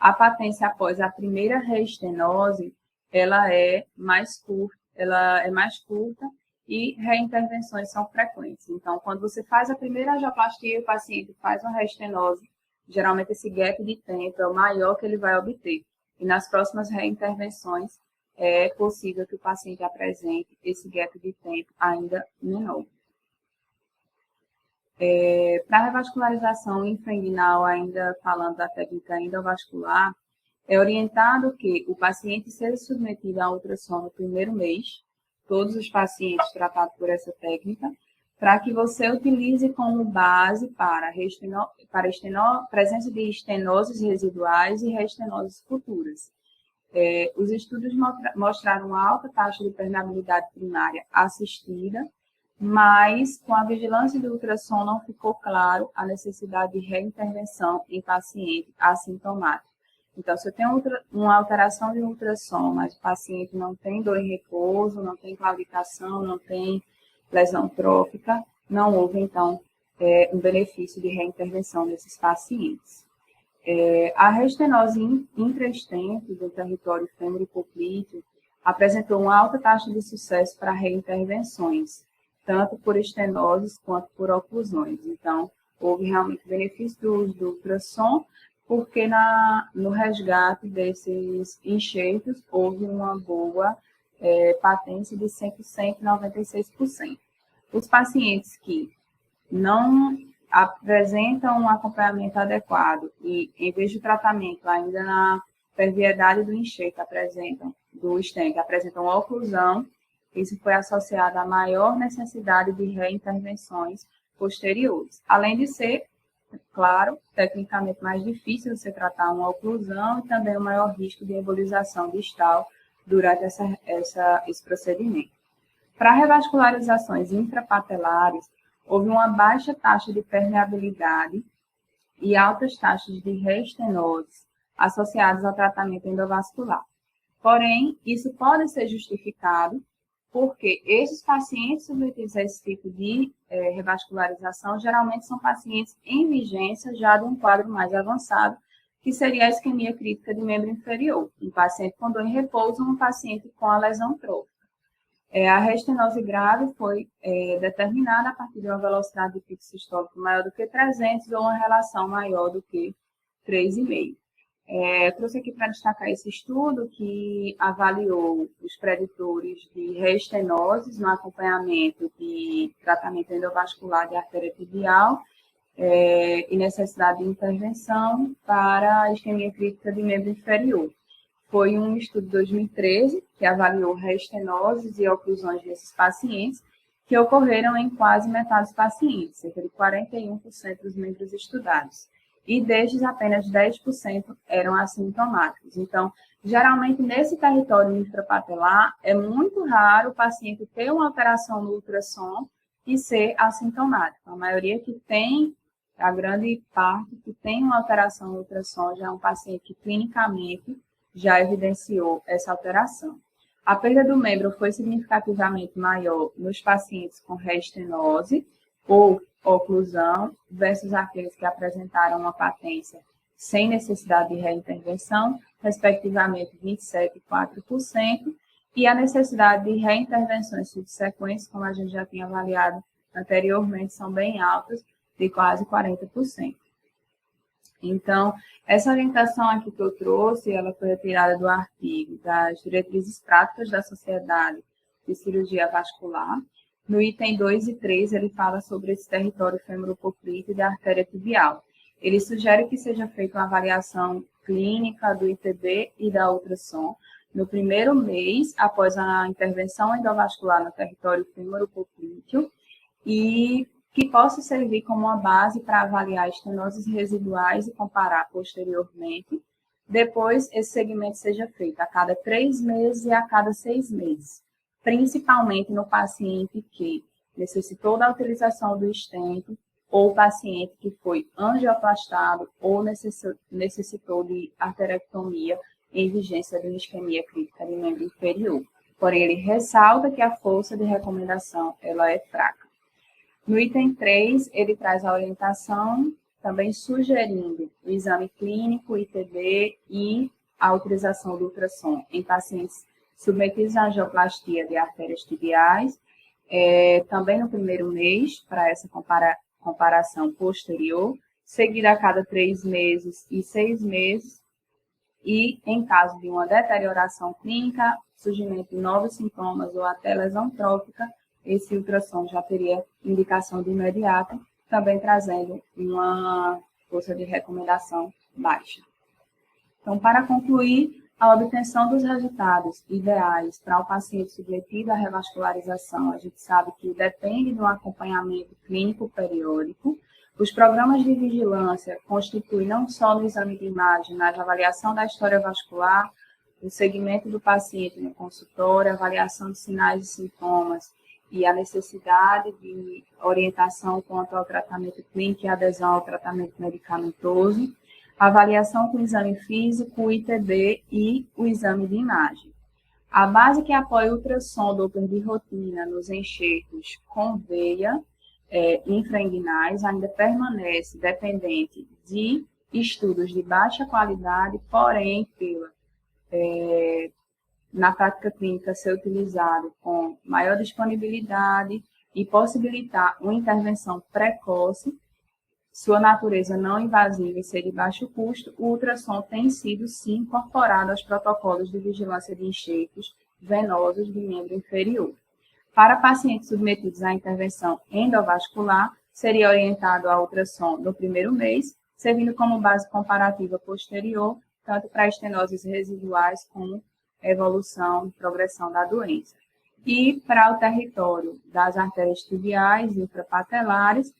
Speaker 2: A patência após a primeira reestenose, ela é mais curta e reintervenções são frequentes. Então, quando você faz a primeira angioplastia e o paciente faz uma reestenose, geralmente esse gap de tempo é o maior que ele vai obter. E nas próximas reintervenções, é possível que o paciente apresente esse gap de tempo ainda menor. Para a revascularização infrainguinal, ainda falando da técnica endovascular, é orientado que o paciente seja submetido a ultrassom no primeiro mês, todos os pacientes tratados por essa técnica, para que você utilize como base para presença de estenoses residuais e reestenoses futuras. Os estudos mostraram uma alta taxa de permeabilidade primária assistida, mas com a vigilância do ultrassom não ficou claro a necessidade de reintervenção em paciente assintomático. Então, se eu tenho uma alteração de ultrassom, mas o paciente não tem dor em repouso, não tem claudicação, não tem lesão trófica, não houve, então, um benefício de reintervenção desses pacientes. A reestenose intraestente do território fêmuro-poplíteo apresentou uma alta taxa de sucesso para reintervenções, tanto por estenoses quanto por oclusões. Então, houve realmente benefício do uso do ultrassom, porque no resgate desses enxertos houve uma boa patência de 100%, 96%. Os pacientes que não apresentam um acompanhamento adequado e, em vez de tratamento, ainda na perviedade do enxerto do stent, apresentam oclusão, isso foi associado à maior necessidade de reintervenções posteriores. Além de ser, claro, tecnicamente mais difícil você tratar uma oclusão e também o maior risco de embolização distal durante esse procedimento. Para revascularizações intrapatelares, houve uma baixa taxa de permeabilidade e altas taxas de reestenose associadas ao tratamento endovascular. Porém, isso pode ser justificado porque esses pacientes submetidos a esse tipo de revascularização geralmente são pacientes em vigência já de um quadro mais avançado, que seria a isquemia crítica de membro inferior, um paciente com dor em repouso ou um paciente com a lesão trófica. A reestenose grave foi determinada a partir de uma velocidade de pico sistólico maior do que 300 ou uma relação maior do que 3,5. Eu trouxe aqui para destacar esse estudo que avaliou os preditores de reestenoses no acompanhamento de tratamento endovascular de artéria tibial e necessidade de intervenção para a isquemia crítica de membro inferior. Foi um estudo de 2013 que avaliou reestenoses e oclusões desses pacientes que ocorreram em quase metade dos pacientes, cerca de 41% dos membros estudados. E destes, apenas 10% eram assintomáticos. Então, geralmente, nesse território intrapatelar, é muito raro o paciente ter uma alteração no ultrassom e ser assintomático. A maioria que tem, a grande parte que tem uma alteração no ultrassom, já é um paciente que clinicamente já evidenciou essa alteração. A perda do membro foi significativamente maior nos pacientes com reestenose ou oclusão versus aqueles que apresentaram uma patência sem necessidade de reintervenção, respectivamente 27% e 4%, e a necessidade de reintervenções subsequentes, como a gente já tinha avaliado anteriormente, são bem altas, de quase 40%. Então, essa orientação aqui que eu trouxe, ela foi retirada do artigo das diretrizes práticas da Sociedade de Cirurgia Vascular. No item 2 e 3, ele fala sobre esse território femoropoclídeo e da artéria tibial. Ele sugere que seja feita uma avaliação clínica do ITB e da ultrassom no primeiro mês após a intervenção endovascular no território femoropoclídeo e que possa servir como uma base para avaliar estenoses residuais e comparar posteriormente. Depois, esse segmento seja feito a cada 3 meses e a cada 6 meses, principalmente no paciente que necessitou da utilização do estento ou paciente que foi angioplastado ou necessitou de arterectomia em vigência de uma isquemia crítica de membro inferior. Porém, ele ressalta que a força de recomendação ela é fraca. No item 3, ele traz a orientação, também sugerindo o exame clínico, ITB e a utilização do ultrassom em pacientes submetidos à angioplastia de artérias tibiais, também no primeiro mês, para essa comparação posterior, seguida a cada 3 meses e 6 meses, e em caso de uma deterioração clínica, surgimento de novos sintomas ou até lesão trófica, esse ultrassom já teria indicação de imediato, também trazendo uma força de recomendação baixa. Então, para concluir, a obtenção dos resultados ideais para o paciente submetido à revascularização, a gente sabe que depende de um acompanhamento clínico periódico. Os programas de vigilância constituem não só no exame de imagem, mas a avaliação da história vascular, o segmento do paciente no consultório, a avaliação de sinais e sintomas, e a necessidade de orientação quanto ao tratamento clínico e adesão ao tratamento medicamentoso, a avaliação com o exame físico, o ITB e o exame de imagem. A base que apoia o ultrassom Doppler de rotina nos enxertos com veia infrainguinais ainda permanece dependente de estudos de baixa qualidade, porém, na prática clínica ser utilizado com maior disponibilidade e possibilitar uma intervenção precoce, sua natureza não invasiva e ser de baixo custo, o ultrassom tem sido, sim, incorporado aos protocolos de vigilância de enxertos venosos de membro inferior. Para pacientes submetidos à intervenção endovascular, seria orientado a ultrassom no primeiro mês, servindo como base comparativa posterior, tanto para estenoses residuais como evolução e progressão da doença. E para o território das artérias tibiais e infrapatelares,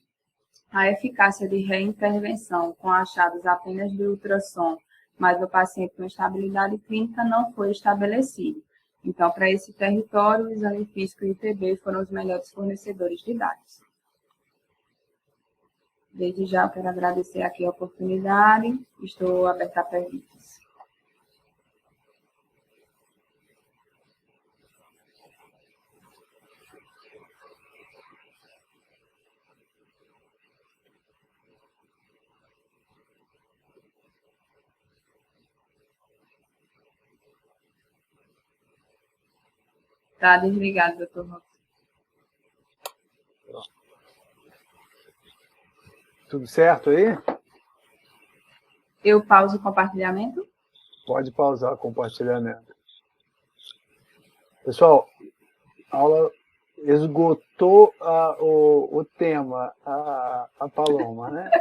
Speaker 2: a eficácia de reintervenção com achados apenas do ultrassom, mas no paciente com estabilidade clínica não foi estabelecido. Então, para esse território, o exame físico e o ITB foram os melhores fornecedores de dados. Desde já, eu quero agradecer aqui a oportunidade. Estou aberta a perguntas. Está desligado, doutor Robson.
Speaker 1: Tudo certo aí?
Speaker 2: Eu pauso o compartilhamento?
Speaker 1: Pode pausar o compartilhamento. Pessoal, a aula esgotou o tema, a Paloma, né?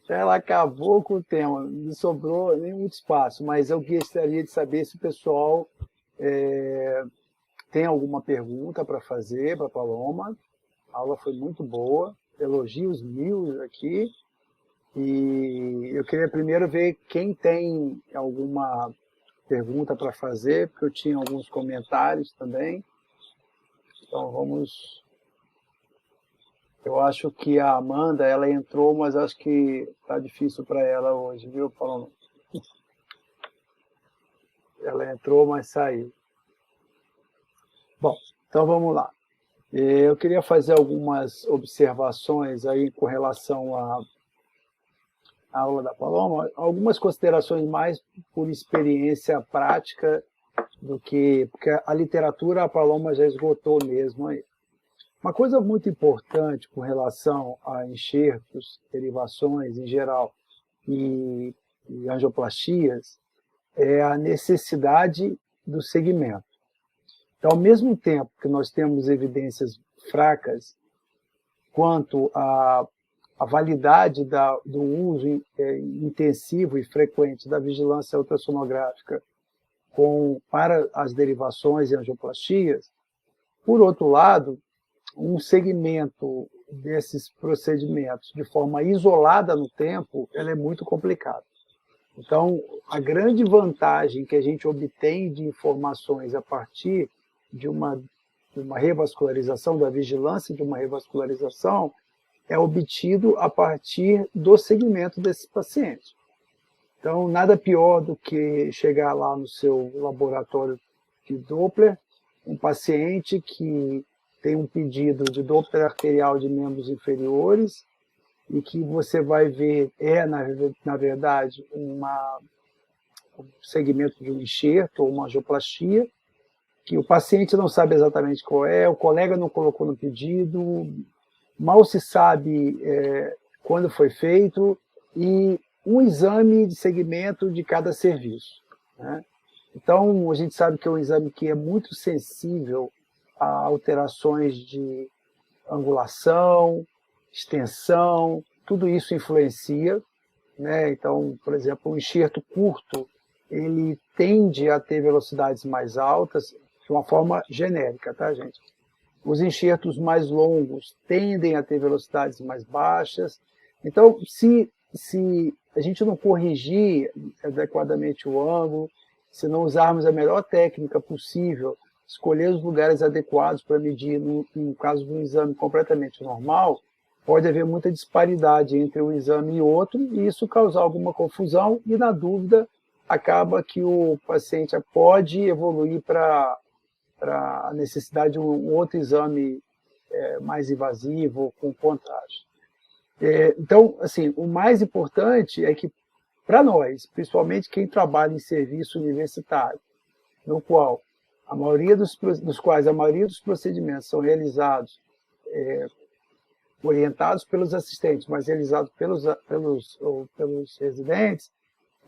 Speaker 1: Ela acabou com o tema, não sobrou nenhum espaço, mas eu gostaria de saber se o pessoal tem alguma pergunta para fazer para a Paloma. A aula foi muito boa, elogios mil aqui, e eu queria primeiro ver quem tem alguma pergunta para fazer, porque eu tinha alguns comentários também. Então vamos... Eu acho que a Amanda, ela entrou, mas acho que está difícil para ela hoje, viu, Paloma? Ela entrou, mas saiu. Bom, então vamos lá. Eu queria fazer algumas observações aí com relação à aula da Paloma, algumas considerações mais por experiência prática do que... Porque a literatura a Paloma já esgotou mesmo aí. Uma coisa muito importante com relação a enxertos, derivações em geral e angioplastias é a necessidade do segmento. Então, ao mesmo tempo que nós temos evidências fracas quanto à validade do uso intensivo e frequente da vigilância ultrassonográfica para as derivações e angioplastias, por outro lado, um segmento desses procedimentos de forma isolada no tempo, ela é muito complicado. Então, a grande vantagem que a gente obtém de informações a partir de uma revascularização, da vigilância de uma revascularização, é obtido a partir do segmento desses pacientes. Então, nada pior do que chegar lá no seu laboratório de Doppler, um paciente que tem um pedido de Doppler arterial de membros inferiores e que você vai ver, na verdade, um segmento de um enxerto ou uma angioplastia, que o paciente não sabe exatamente qual é, o colega não colocou no pedido, mal se sabe quando foi feito, e um exame de segmento de cada serviço, né? Então, a gente sabe que é um exame que é muito sensível a alterações de angulação, extensão, tudo isso influencia, né? Então, por exemplo, um enxerto curto, ele tende a ter velocidades mais altas, de uma forma genérica, tá, gente? Os enxertos mais longos tendem a ter velocidades mais baixas. Então, se a gente não corrigir adequadamente o ângulo, se não usarmos a melhor técnica possível, escolher os lugares adequados para medir, no caso de um exame completamente normal, pode haver muita disparidade entre um exame e outro, e isso causar alguma confusão, e na dúvida, acaba que o paciente pode evoluir para a necessidade de um outro exame mais invasivo, com contraste. Então, assim, o mais importante é que, para nós, principalmente quem trabalha em serviço universitário, no qual a maioria dos procedimentos são realizados, orientados pelos assistentes, mas realizados pelos residentes,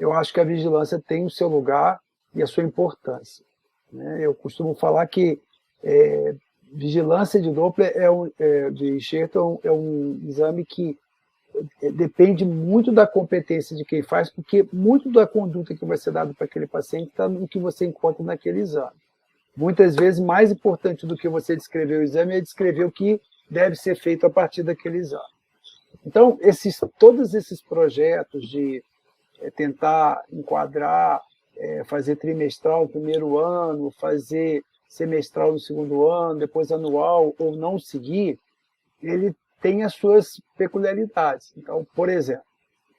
Speaker 1: eu acho que a vigilância tem o seu lugar e a sua importância, né? Eu costumo falar que vigilância de Doppler de enxerto é um exame que depende muito da competência de quem faz, porque muito da conduta que vai ser dada para aquele paciente está no que você encontra naquele exame. Muitas vezes, mais importante do que você descrever o exame é descrever o que deve ser feito a partir daquele exame. Então, todos esses projetos de tentar enquadrar, fazer trimestral no primeiro ano, fazer semestral no segundo ano, depois anual, ou não seguir, ele tem as suas peculiaridades. Então, por exemplo,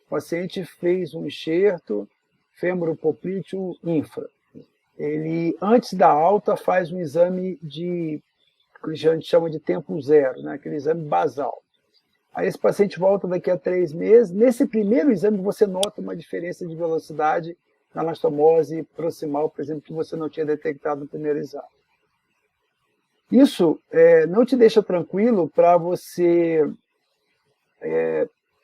Speaker 1: o paciente fez um enxerto fêmuro-poplíteo infra. Ele, antes da alta, faz um exame que a gente chama de tempo zero, né? Aquele exame basal. Aí esse paciente volta daqui a 3 meses. Nesse primeiro exame, você nota uma diferença de velocidade na anastomose proximal, por exemplo, que você não tinha detectado no primeiro exame. Isso não te deixa tranquilo para você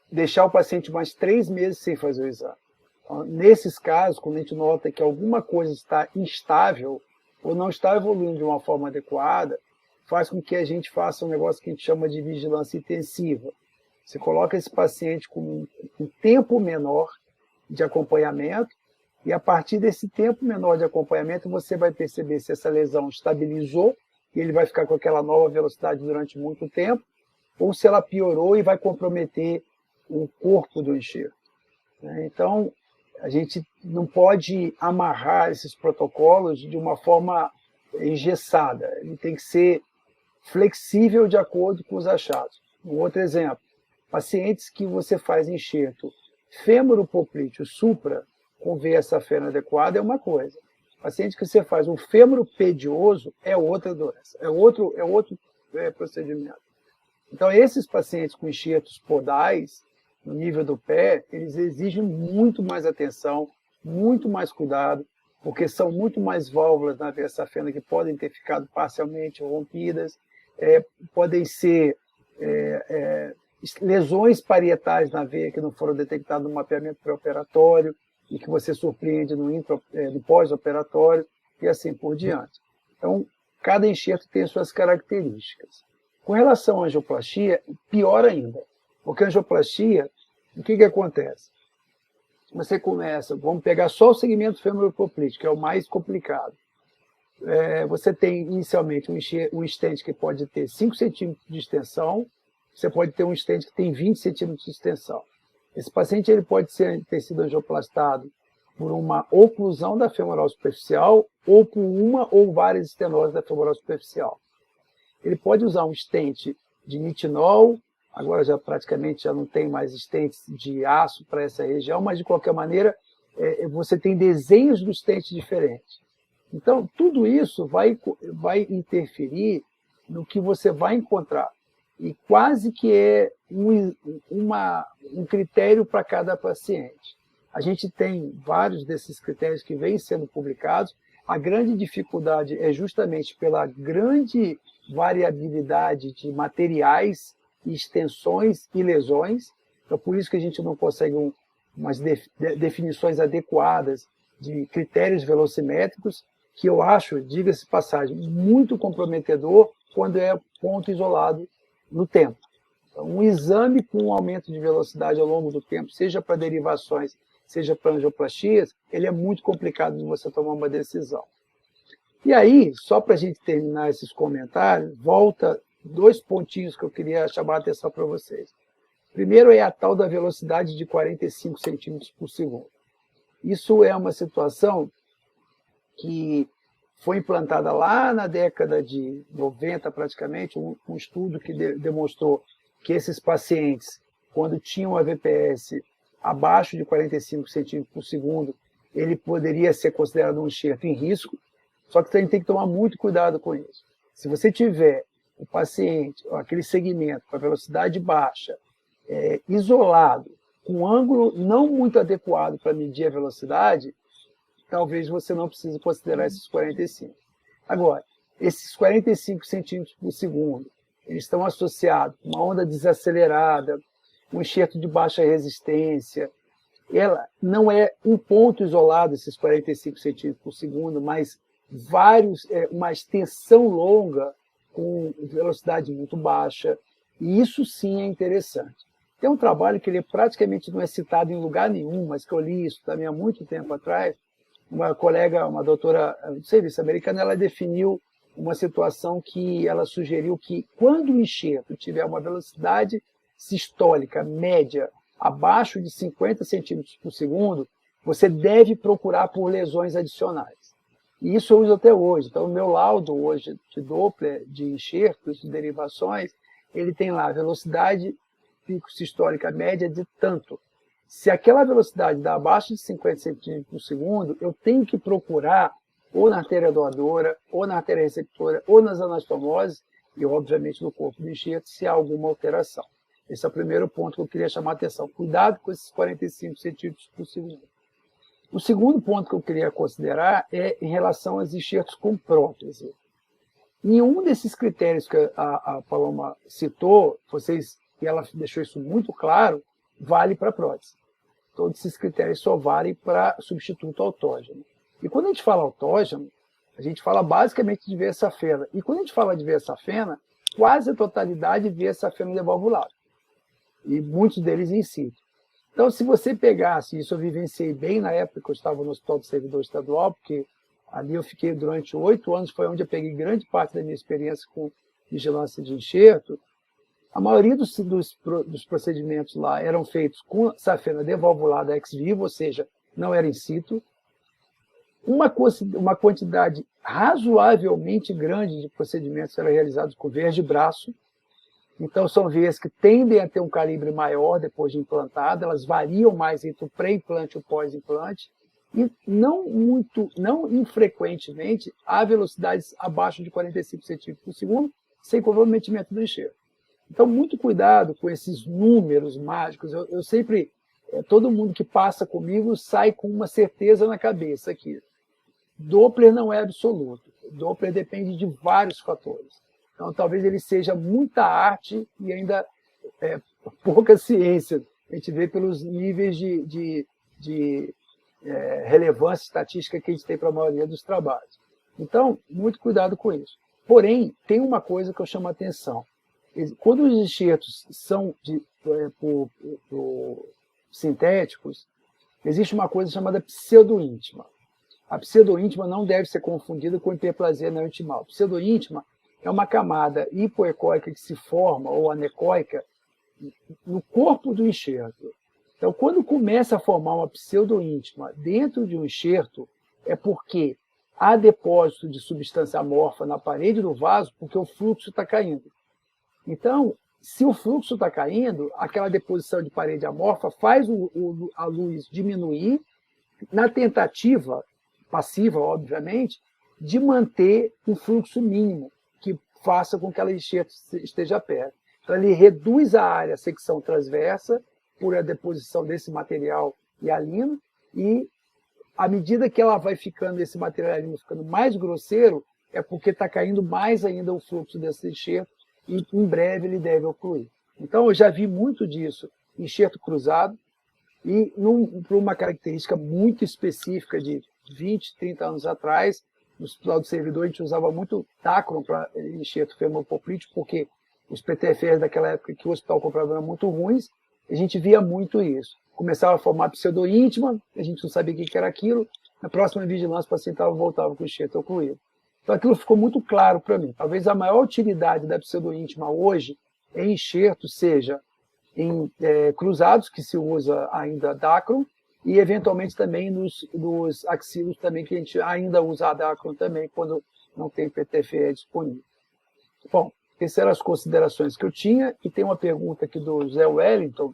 Speaker 1: deixar o paciente mais 3 meses sem fazer o exame. Então, nesses casos, quando a gente nota que alguma coisa está instável ou não está evoluindo de uma forma adequada, faz com que a gente faça um negócio que a gente chama de vigilância intensiva. Você coloca esse paciente com um tempo menor de acompanhamento, e a partir desse tempo menor de acompanhamento, você vai perceber se essa lesão estabilizou, e ele vai ficar com aquela nova velocidade durante muito tempo, ou se ela piorou e vai comprometer o corpo do enxerto. Então, a gente não pode amarrar esses protocolos de uma forma engessada. Ele tem que ser flexível de acordo com os achados. Um outro exemplo, pacientes que você faz enxerto fêmuro-poplíteo supra com VSA adequada é uma coisa. Paciente que você faz um fêmur pedioso é outra doença, é outro procedimento. Então, esses pacientes com enxertos podais, no nível do pé, eles exigem muito mais atenção, muito mais cuidado, porque são muito mais válvulas na veia safena que podem ter ficado parcialmente rompidas, podem ser lesões parietais na veia que não foram detectadas no mapeamento pré-operatório e que você surpreende no pós-operatório e assim por diante. Então, cada enxerto tem suas características. Com relação à angioplastia, pior ainda, porque a angioplastia, o que acontece? Você começa, vamos pegar só o segmento femoropoplítico, que é o mais complicado. Você tem inicialmente um stent que pode ter 5 centímetros de extensão, você pode ter um stent que tem 20 centímetros de extensão. Esse paciente ele pode ter sido angioplastado por uma oclusão da femoral superficial ou por uma ou várias estenoses da femoral superficial. Ele pode usar um stent de nitinol, agora praticamente já não tem mais stents de aço para essa região, mas de qualquer maneira você tem desenhos do stent diferentes. Então, tudo isso vai interferir no que você vai encontrar. E quase que é um critério para cada paciente. A gente tem vários desses critérios que vêm sendo publicados. A grande dificuldade é justamente pela grande variabilidade de materiais, extensões e lesões. Então, por isso que a gente não consegue umas definições adequadas de critérios velocimétricos, que eu acho, diga-se de passagem, muito comprometedor quando é ponto isolado no tempo. Então, um exame com um aumento de velocidade ao longo do tempo, seja para derivações, seja para angioplastias, ele é muito complicado de você tomar uma decisão. E aí, só para a gente terminar esses comentários, volta 2 pontinhos que eu queria chamar a atenção para vocês. Primeiro é a tal da velocidade de 45 centímetros por segundo. Isso é uma situação que foi implantada lá na década de 90, praticamente, um estudo que demonstrou que esses pacientes, quando tinham a VPS abaixo de 45 centímetros por segundo, ele poderia ser considerado um enxerto em risco, só que a gente tem que tomar muito cuidado com isso. Se você tiver o paciente, aquele segmento com a velocidade baixa, isolado, com um ângulo não muito adequado para medir a velocidade, talvez você não precise considerar esses 45. Agora, esses 45 centímetros por segundo, eles estão associados com uma onda desacelerada, um enxerto de baixa resistência. Ela não é um ponto isolado, esses 45 centímetros por segundo, mas uma extensão longa com velocidade muito baixa. E isso sim é interessante. Tem um trabalho que ele praticamente não é citado em lugar nenhum, mas que eu li isso também há muito tempo atrás. Uma colega, uma doutora de serviço americana, ela definiu uma situação que ela sugeriu que quando o enxerto tiver uma velocidade sistólica média abaixo de 50 centímetros por segundo, você deve procurar por lesões adicionais. E isso eu uso até hoje. Então, o meu laudo hoje de Doppler, de enxertos, de derivações, ele tem lá velocidade pico sistólica média de tanto. Se aquela velocidade dá abaixo de 50 centímetros por segundo, eu tenho que procurar ou na artéria doadora, ou na artéria receptora, ou nas anastomoses, e obviamente no corpo do enxerto, se há alguma alteração. Esse é o primeiro ponto que eu queria chamar a atenção. Cuidado com esses 45 centímetros por segundo. O segundo ponto que eu queria considerar é em relação aos enxertos com prótese. Nenhum desses critérios que a Paloma citou, e ela deixou isso muito claro, vale para prótese. Todos esses critérios só valem para substituto autógeno. E quando a gente fala autógeno, a gente fala basicamente de veia safena. E quando a gente fala de veia safena, quase a totalidade de veia safena devalvulada. E muitos deles in situ. Então, se você pegasse, isso eu vivenciei bem na época que eu estava no Hospital do Servidor Estadual, porque ali eu fiquei durante 8 anos, foi onde eu peguei grande parte da minha experiência com vigilância de enxerto. A maioria dos procedimentos lá eram feitos com safena devalvulada ex vivo, ou seja, não era in situ. Uma quantidade razoavelmente grande de procedimentos eram realizados com veias de braço. Então, são veias que tendem a ter um calibre maior depois de implantada, elas variam mais entre o pré-implante e o pós-implante. E não infrequentemente, há velocidades abaixo de 45 centímetros por segundo, sem comprometimento do enxerto. Então, muito cuidado com esses números mágicos. Eu sempre, todo mundo que passa comigo sai com uma certeza na cabeça aqui. Doppler não é absoluto. Doppler depende de vários fatores. Então, talvez ele seja muita arte e ainda pouca ciência. A gente vê pelos níveis de relevância estatística que a gente tem para a maioria dos trabalhos. Então, muito cuidado com isso. Porém, tem uma coisa que eu chamo a atenção. Quando os enxertos são sintéticos, existe uma coisa chamada pseudoíntima. A pseudoíntima não deve ser confundida com hiperplasia neointimal. Pseudoíntima é uma camada hipoecóica que se forma, ou anecoica, no corpo do enxerto. Então, quando começa a formar uma pseudoíntima dentro de um enxerto, é porque há depósito de substância amorfa na parede do vaso, porque o fluxo está caindo. Então, se o fluxo está caindo, aquela deposição de parede amorfa faz a luz diminuir, na tentativa, passiva, obviamente, de manter um fluxo mínimo, que faça com que aquele enxerto esteja perto. Então, ele reduz a área, a secção transversa, por a deposição desse material hialino, e à medida que ela vai ficando, esse material hialino ficando mais grosseiro, é porque está caindo mais ainda o fluxo desse enxerto, e em breve ele deve ocluir. Então, eu já vi muito disso, enxerto cruzado, e por uma característica muito específica de 20, 30 anos atrás, no Hospital do Servidor, a gente usava muito Dacron para enxerto femopoplítico, porque os PTFRs daquela época que o hospital comprava eram muito ruins, a gente via muito isso. Começava a formar pseudoíntima, a gente não sabia o que era aquilo, na próxima vigilância o paciente voltava com o enxerto ocluído. Então aquilo ficou muito claro para mim. Talvez a maior utilidade da pseudoíntima hoje em enxerto seja em cruzados, que se usa ainda Dacron, e eventualmente também nos axilos também, que a gente ainda usa a Dacron também, quando não tem PTFE disponível. Bom, essas eram as considerações que eu tinha, e tem uma pergunta aqui do Zé Wellington,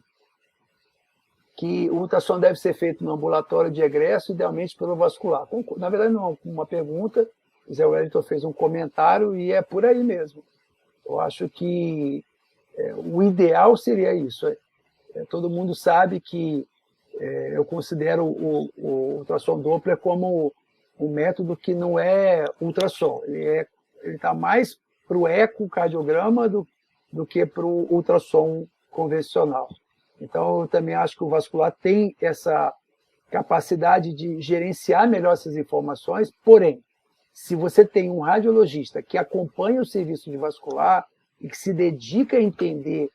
Speaker 1: que o ultrassom deve ser feito no ambulatório de egresso, idealmente pelo vascular. Na verdade, não é uma pergunta, o Zé Wellington fez um comentário, e é por aí mesmo. Eu acho que o ideal seria isso. Todo mundo sabe que eu considero o ultrassom Doppler como um método que não é ultrassom. Ele está mais para o ecocardiograma do que para o ultrassom convencional. Então, eu também acho que o vascular tem essa capacidade de gerenciar melhor essas informações, porém, se você tem um radiologista que acompanha o serviço de vascular e que se dedica a entender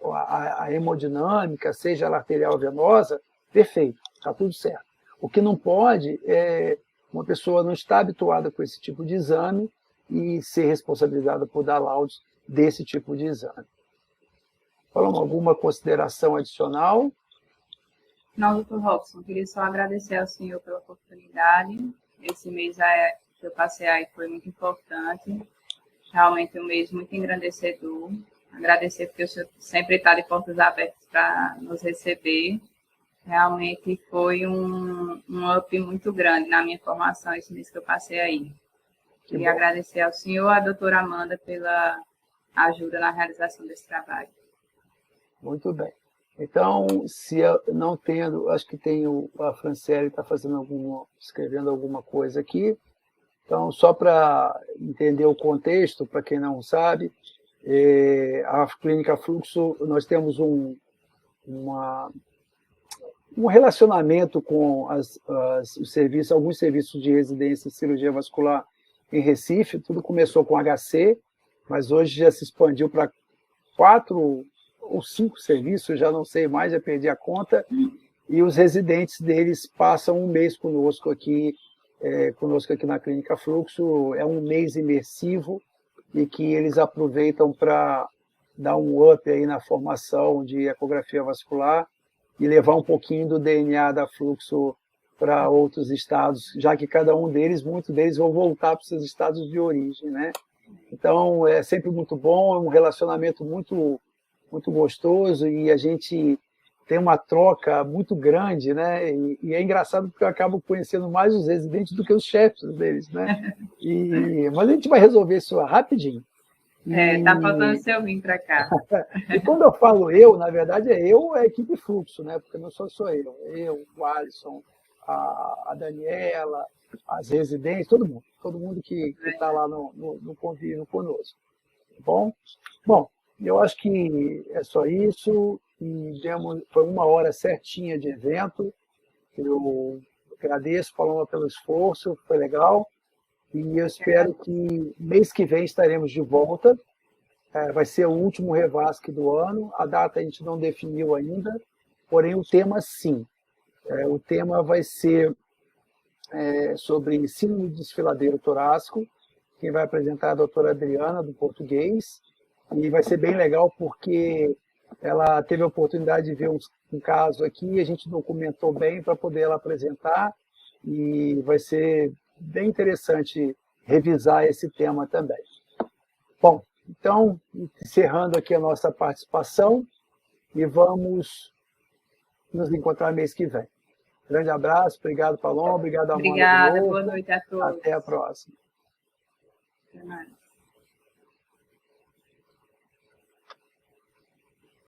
Speaker 1: a hemodinâmica, seja ela arterial ou venosa, perfeito, está tudo certo. O que não pode é uma pessoa não estar habituada com esse tipo de exame e ser responsabilizada por dar laudos desse tipo de exame. Falamos alguma consideração adicional?
Speaker 2: Não, doutor Robson, queria só agradecer ao senhor pela oportunidade. Esse mês que eu passei aí foi muito importante. Realmente um mês muito engrandecedor. Agradecer porque o senhor sempre está de portas abertas para nos receber. Realmente foi um up muito grande na minha formação esse mês que eu passei aí. Queria agradecer ao senhor e à doutora Amanda pela ajuda na realização desse trabalho.
Speaker 1: Muito bem. Então, se eu não tendo, acho que tem a Franciele está escrevendo alguma coisa aqui. Então, só para entender o contexto, para quem não sabe, a Clínica Fluxo, nós temos um relacionamento com os serviços, alguns serviços de residência em cirurgia vascular em Recife. Tudo começou com HC, mas hoje já se expandiu para 4 ou 5 serviços, já não sei mais, já perdi a conta, e os residentes deles passam um mês conosco aqui na Clínica Fluxo. É um mês imersivo e que eles aproveitam para dar um up aí na formação de ecografia vascular e levar um pouquinho do DNA da Fluxo para outros estados, já que muitos deles vão voltar para os seus estados de origem, né? Então, é sempre muito bom, é um relacionamento muito, muito gostoso, e a gente tem uma troca muito grande, né? E é engraçado porque eu acabo conhecendo mais os residentes do que os chefes deles, né? Mas a gente vai resolver isso rapidinho.
Speaker 2: Tá faltando o seu vir para cá.
Speaker 1: E quando eu falo eu, na verdade é a equipe Fluxo, né? Porque não sou só eu, o Alisson, a Daniela, as residentes, todo mundo que está lá no convívio conosco. Tá bom? Bom, eu acho que é só isso. E foi 1 hora certinha de evento. Eu agradeço, Paloma, pelo esforço, foi legal. E eu espero que mês que vem estaremos de volta. Vai ser o último Revasc do ano. A data a gente não definiu ainda, porém o tema sim. O tema vai ser sobre síndrome de desfiladeiro torácico. Quem vai apresentar é a doutora Adriana, do português. E vai ser bem legal porque ela teve a oportunidade de ver um caso aqui, a gente documentou bem para poder ela apresentar, e vai ser bem interessante revisar esse tema também. Bom, então, encerrando aqui a nossa participação, e vamos nos encontrar mês que vem. Grande abraço, obrigado, Paloma, obrigado, Amanda.
Speaker 2: Obrigada, boa noite a todos.
Speaker 1: Até a próxima.
Speaker 2: Até mais.